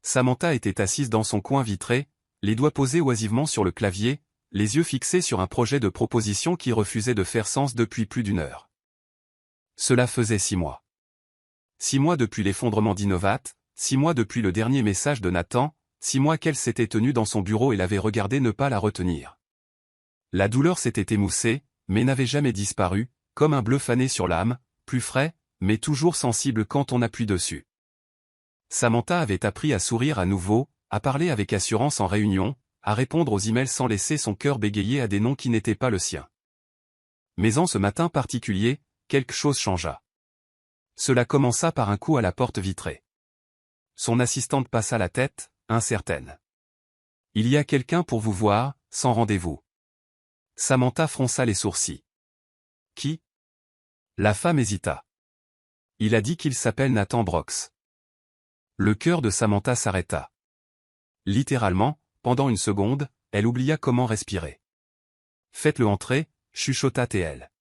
Samantha était assise dans son coin vitré, les doigts posés oisivement sur le clavier, les yeux fixés sur un projet de proposition qui refusait de faire sens depuis plus d'1 heure. Cela faisait 6 mois. 6 mois depuis l'effondrement d'Innovat, 6 mois depuis le dernier message de Nathan, 6 mois qu'elle s'était tenue dans son bureau et l'avait regardé ne pas la retenir. La douleur s'était émoussée, mais n'avait jamais disparu, comme un bleu fané sur l'âme, plus frais, mais toujours sensible quand on appuie dessus. Samantha avait appris à sourire à nouveau, à parler avec assurance en réunion, à répondre aux emails sans laisser son cœur bégayer à des noms qui n'étaient pas le sien. Mais en ce matin particulier, quelque chose changea. Cela commença par un coup à la porte vitrée. Son assistante passa la tête, incertaine. « Il y a quelqu'un pour vous voir, sans rendez-vous. » Samantha fronça les sourcils. « Qui ?» La femme hésita. « Il a dit qu'il s'appelle Nathan Brox. » Le cœur de Samantha s'arrêta. Littéralement, pendant 1 seconde, elle oublia comment respirer. « Faites-le entrer », chuchota-t-elle.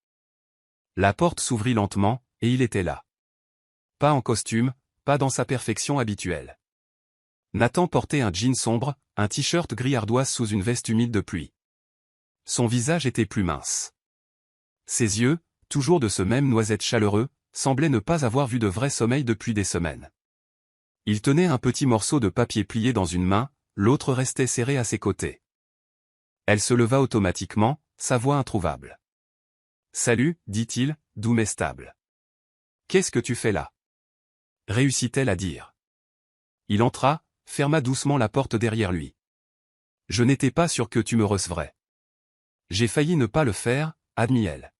La porte s'ouvrit lentement, et il était là. Pas en costume, pas dans sa perfection habituelle. Nathan portait un jean sombre, un t-shirt gris ardoise sous une veste humide de pluie. Son visage était plus mince. Ses yeux, toujours de ce même noisette chaleureux, semblaient ne pas avoir vu de vrai sommeil depuis des semaines. Il tenait un petit morceau de papier plié dans une main, l'autre restait serré à ses côtés. Elle se leva automatiquement, sa voix introuvable. « Salut, dit-il, doux mais stable. Qu'est-ce que tu fais là ?» réussit-elle à dire. Il entra, ferma doucement la porte derrière lui. « Je n'étais pas sûr que tu me recevrais. J'ai failli ne pas le faire, » admit-elle.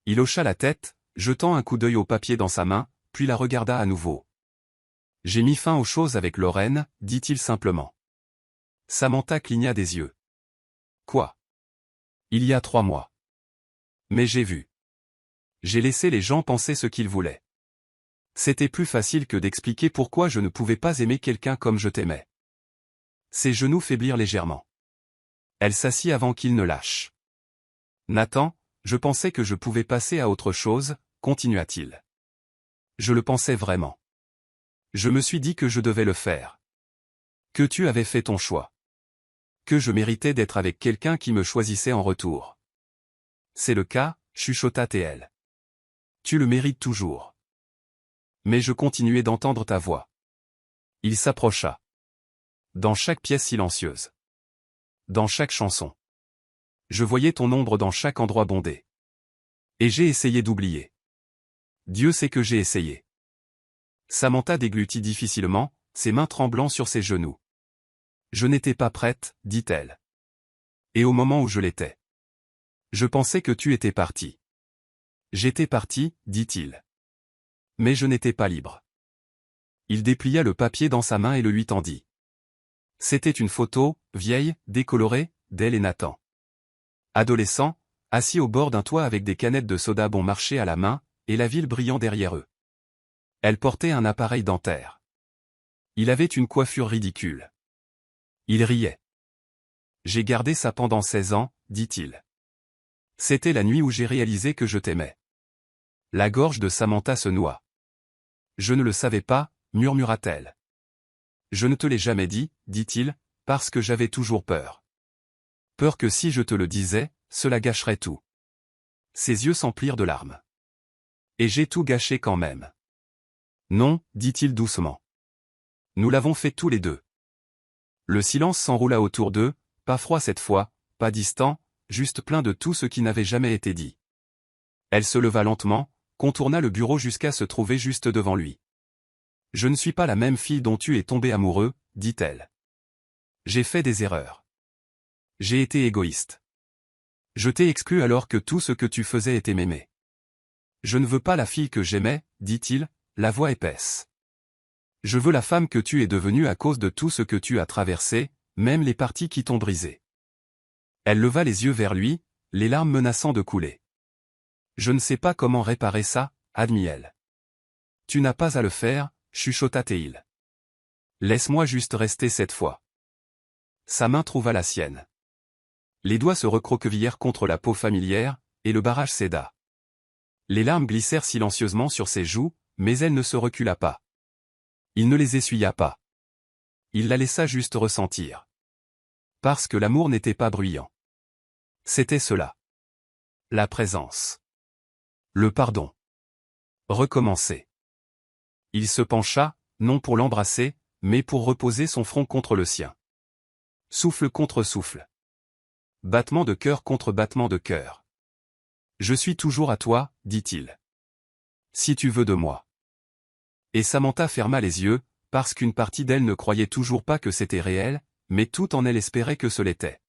Il hocha la tête, jetant un coup d'œil au papier dans sa main, puis la regarda à nouveau. « J'ai mis fin aux choses avec Lorraine, » dit-il simplement. Samantha cligna des yeux. « Quoi ? » « Il y a 3 mois. Mais j'ai vu. J'ai laissé les gens penser ce qu'ils voulaient. C'était plus facile que d'expliquer pourquoi je ne pouvais pas aimer quelqu'un comme je t'aimais. » Ses genoux faiblirent légèrement. Elle s'assit avant qu'il ne lâche. « Nathan, je pensais que je pouvais passer à autre chose, » continua-t-il. « Je le pensais vraiment. Je me suis dit que je devais le faire. Que tu avais fait ton choix. Que je méritais d'être avec quelqu'un qui me choisissait en retour. C'est le cas, chuchota TL. Tu le mérites toujours. Mais je continuais d'entendre ta voix. Il s'approcha. Dans chaque pièce silencieuse. Dans chaque chanson. Je voyais ton ombre dans chaque endroit bondé. Et j'ai essayé d'oublier. Dieu sait que j'ai essayé. Samantha déglutit difficilement, ses mains tremblant sur ses genoux. Je n'étais pas prête, dit-elle. Et au moment où je l'étais. Je pensais que tu étais parti. J'étais parti, dit-il. Mais je n'étais pas libre. Il déplia le papier dans sa main et le lui tendit. C'était une photo, vieille, décolorée, d'elle et Nathan. Adolescents, assis au bord d'un toit avec des canettes de soda bon marché à la main, et la ville brillant derrière eux. Elle portait un appareil dentaire. Il avait une coiffure ridicule. Il riait. J'ai gardé ça pendant 16 ans, dit-il. C'était la nuit où j'ai réalisé que je t'aimais. La gorge de Samantha se noua. Je ne le savais pas, murmura-t-elle. Je ne te l'ai jamais dit, dit-il, parce que j'avais toujours peur. Peur que si je te le disais, cela gâcherait tout. Ses yeux s'emplirent de larmes. Et j'ai tout gâché quand même. Non, dit-il doucement. Nous l'avons fait tous les deux. Le silence s'enroula autour d'eux, pas froid cette fois, pas distant, juste plein de tout ce qui n'avait jamais été dit. Elle se leva lentement, contourna le bureau jusqu'à se trouver juste devant lui. Je ne suis pas la même fille dont tu es tombé amoureux, dit-elle. J'ai fait des erreurs. J'ai été égoïste. Je t'ai exclu alors que tout ce que tu faisais était m'aimer. Je ne veux pas la fille que j'aimais, dit-il, la voix épaisse. Je veux la femme que tu es devenue à cause de tout ce que tu as traversé, même les parties qui t'ont brisé. Elle leva les yeux vers lui, les larmes menaçant de couler. Je ne sais pas comment réparer ça, admit-elle. Tu n'as pas à le faire, chuchota Théil. Laisse-moi juste rester cette fois. Sa main trouva la sienne. Les doigts se recroquevillèrent contre la peau familière, et le barrage céda. Les larmes glissèrent silencieusement sur ses joues, mais elle ne se recula pas. Il ne les essuya pas. Il la laissa juste ressentir. Parce que l'amour n'était pas bruyant. C'était cela. La présence. Le pardon. Recommencer. Il se pencha, non pour l'embrasser, mais pour reposer son front contre le sien. Souffle contre souffle. Battement de cœur contre battement de cœur. Je suis toujours à toi, dit-il. Si tu veux de moi. Et Samantha ferma les yeux, parce qu'une partie d'elle ne croyait toujours pas que c'était réel, mais tout en elle espérait que ce l'était.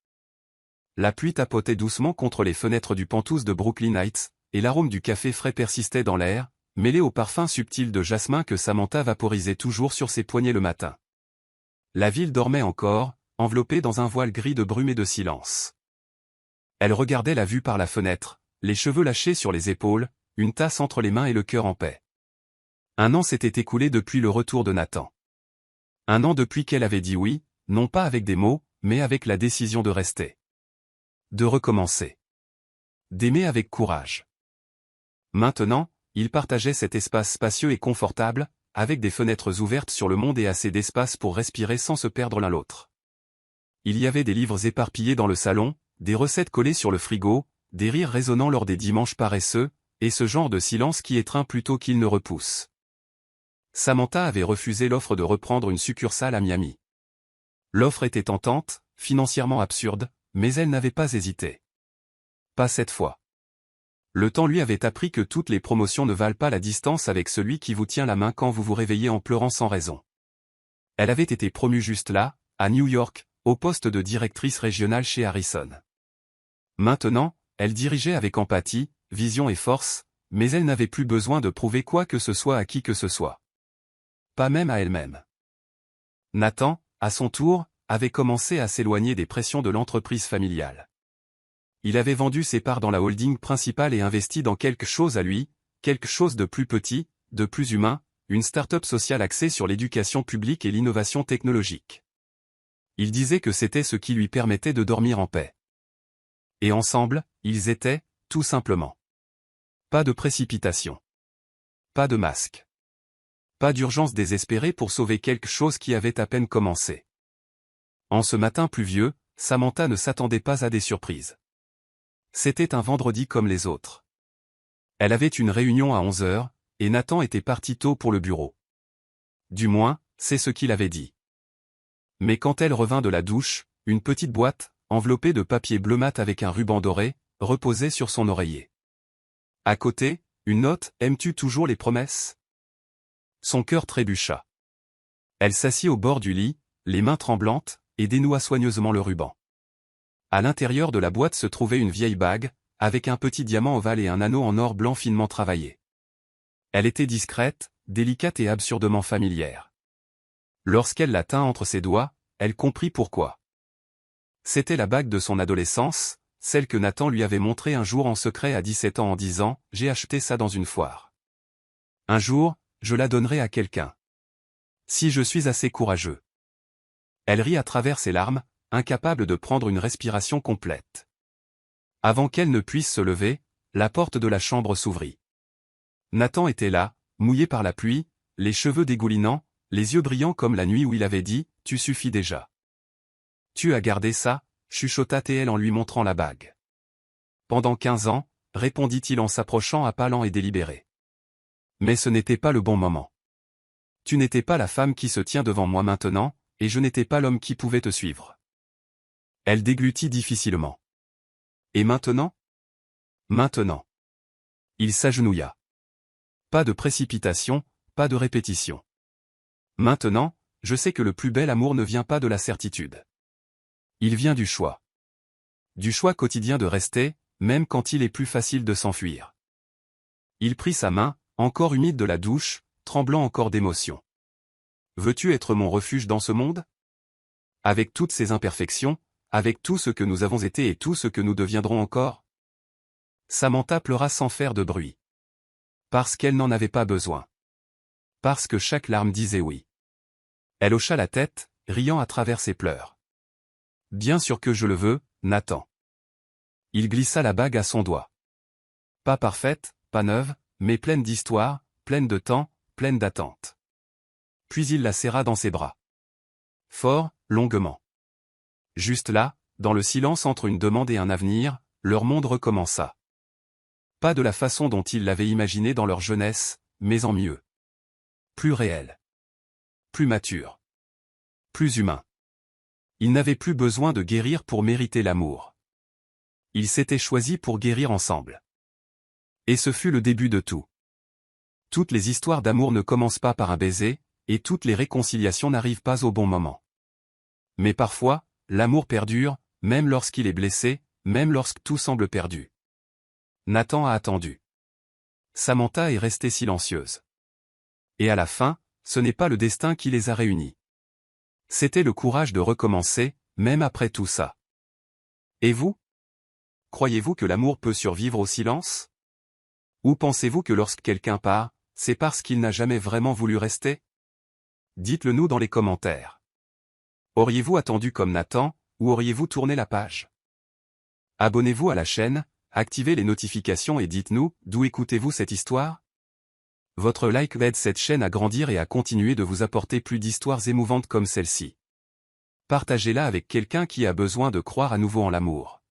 La pluie tapotait doucement contre les fenêtres du penthouse de Brooklyn Heights, et l'arôme du café frais persistait dans l'air, mêlé au parfum subtil de jasmin que Samantha vaporisait toujours sur ses poignets le matin. La ville dormait encore, enveloppée dans un voile gris de brume et de silence. Elle regardait la vue par la fenêtre, les cheveux lâchés sur les épaules, une tasse entre les mains et le cœur en paix. 1 an s'était écoulé depuis le retour de Nathan. 1 an depuis qu'elle avait dit oui, non pas avec des mots, mais avec la décision de rester. De recommencer. D'aimer avec courage. Maintenant, ils partageaient cet espace spacieux et confortable, avec des fenêtres ouvertes sur le monde et assez d'espace pour respirer sans se perdre l'un l'autre. Il y avait des livres éparpillés dans le salon, des recettes collées sur le frigo, des rires résonnant lors des dimanches paresseux, et ce genre de silence qui étreint plutôt qu'il ne repousse. Samantha avait refusé l'offre de reprendre une succursale à Miami. L'offre était tentante, financièrement absurde, mais elle n'avait pas hésité. Pas cette fois. Le temps lui avait appris que toutes les promotions ne valent pas la distance avec celui qui vous tient la main quand vous vous réveillez en pleurant sans raison. Elle avait été promue juste là, à New York, au poste de directrice régionale chez Harrison. Maintenant, elle dirigeait avec empathie, vision et force, mais elle n'avait plus besoin de prouver quoi que ce soit à qui que ce soit. Pas même à elle-même. Nathan, à son tour, avait commencé à s'éloigner des pressions de l'entreprise familiale. Il avait vendu ses parts dans la holding principale et investi dans quelque chose à lui, quelque chose de plus petit, de plus humain, une start-up sociale axée sur l'éducation publique et l'innovation technologique. Il disait que c'était ce qui lui permettait de dormir en paix. Et ensemble, ils étaient, tout simplement. Pas de précipitation. Pas de masque. Pas d'urgence désespérée pour sauver quelque chose qui avait à peine commencé. En ce matin pluvieux, Samantha ne s'attendait pas à des surprises. C'était un vendredi comme les autres. Elle avait une réunion à 11 heures, et Nathan était parti tôt pour le bureau. Du moins, c'est ce qu'il avait dit. Mais quand elle revint de la douche, une petite boîte, enveloppée de papier bleu mat avec un ruban doré, reposait sur son oreiller. À côté, une note « Aimes-tu toujours les promesses ?» Son cœur trébucha. Elle s'assit au bord du lit, les mains tremblantes, et dénoua soigneusement le ruban. À l'intérieur de la boîte se trouvait une vieille bague, avec un petit diamant ovale et un anneau en or blanc finement travaillé. Elle était discrète, délicate et absurdement familière. Lorsqu'elle la tint entre ses doigts, elle comprit pourquoi. C'était la bague de son adolescence, celle que Nathan lui avait montrée un jour en secret à 17 ans en disant « J'ai acheté ça dans une foire. Un jour, je la donnerai à quelqu'un. Si je suis assez courageux. » Elle rit à travers ses larmes, incapable de prendre une respiration complète. Avant qu'elle ne puisse se lever, la porte de la chambre s'ouvrit. Nathan était là, mouillé par la pluie, les cheveux dégoulinants, les yeux brillants comme la nuit où il avait dit « Tu suffis déjà. » « Tu as gardé ça ?» chuchota T.L. en lui montrant la bague. « Pendant 15 ans, répondit-il en s'approchant à pas lents et délibérés. Mais ce n'était pas le bon moment. Tu n'étais pas la femme qui se tient devant moi maintenant, et je n'étais pas l'homme qui pouvait te suivre. Elle déglutit difficilement. Et maintenant ? Maintenant. Il s'agenouilla. Pas de précipitation, pas de répétition. Maintenant, je sais que le plus bel amour ne vient pas de la certitude. Il vient du choix. Du choix quotidien de rester, même quand il est plus facile de s'enfuir. Il prit sa main, encore humide de la douche, tremblant encore d'émotion. Veux-tu être mon refuge dans ce monde ? Avec toutes ses imperfections, avec tout ce que nous avons été et tout ce que nous deviendrons encore ? Samantha pleura sans faire de bruit. Parce qu'elle n'en avait pas besoin. Parce que chaque larme disait oui. Elle hocha la tête, riant à travers ses pleurs. Bien sûr que je le veux, Nathan. Il glissa la bague à son doigt. Pas parfaite, pas neuve, mais pleine d'histoire, pleine de temps, pleine d'attente. Puis il la serra dans ses bras. Fort, longuement. Juste là, dans le silence entre une demande et un avenir, leur monde recommença. Pas de la façon dont ils l'avaient imaginé dans leur jeunesse, mais en mieux. Plus réel. Plus mature. Plus humain. Ils n'avaient plus besoin de guérir pour mériter l'amour. Ils s'étaient choisis pour guérir ensemble. Et ce fut le début de tout. Toutes les histoires d'amour ne commencent pas par un baiser, et toutes les réconciliations n'arrivent pas au bon moment. Mais parfois, l'amour perdure, même lorsqu'il est blessé, même lorsque tout semble perdu. Nathan a attendu. Samantha est restée silencieuse. Et à la fin, ce n'est pas le destin qui les a réunis. C'était le courage de recommencer, même après tout ça. Et vous ? Croyez-vous que l'amour peut survivre au silence ? Ou pensez-vous que lorsque quelqu'un part, c'est parce qu'il n'a jamais vraiment voulu rester ? Dites-le nous dans les commentaires. Auriez-vous attendu comme Nathan, ou auriez-vous tourné la page ? Abonnez-vous à la chaîne, activez les notifications et dites-nous, d'où écoutez-vous cette histoire ? Votre like aide cette chaîne à grandir et à continuer de vous apporter plus d'histoires émouvantes comme celle-ci. Partagez-la avec quelqu'un qui a besoin de croire à nouveau en l'amour.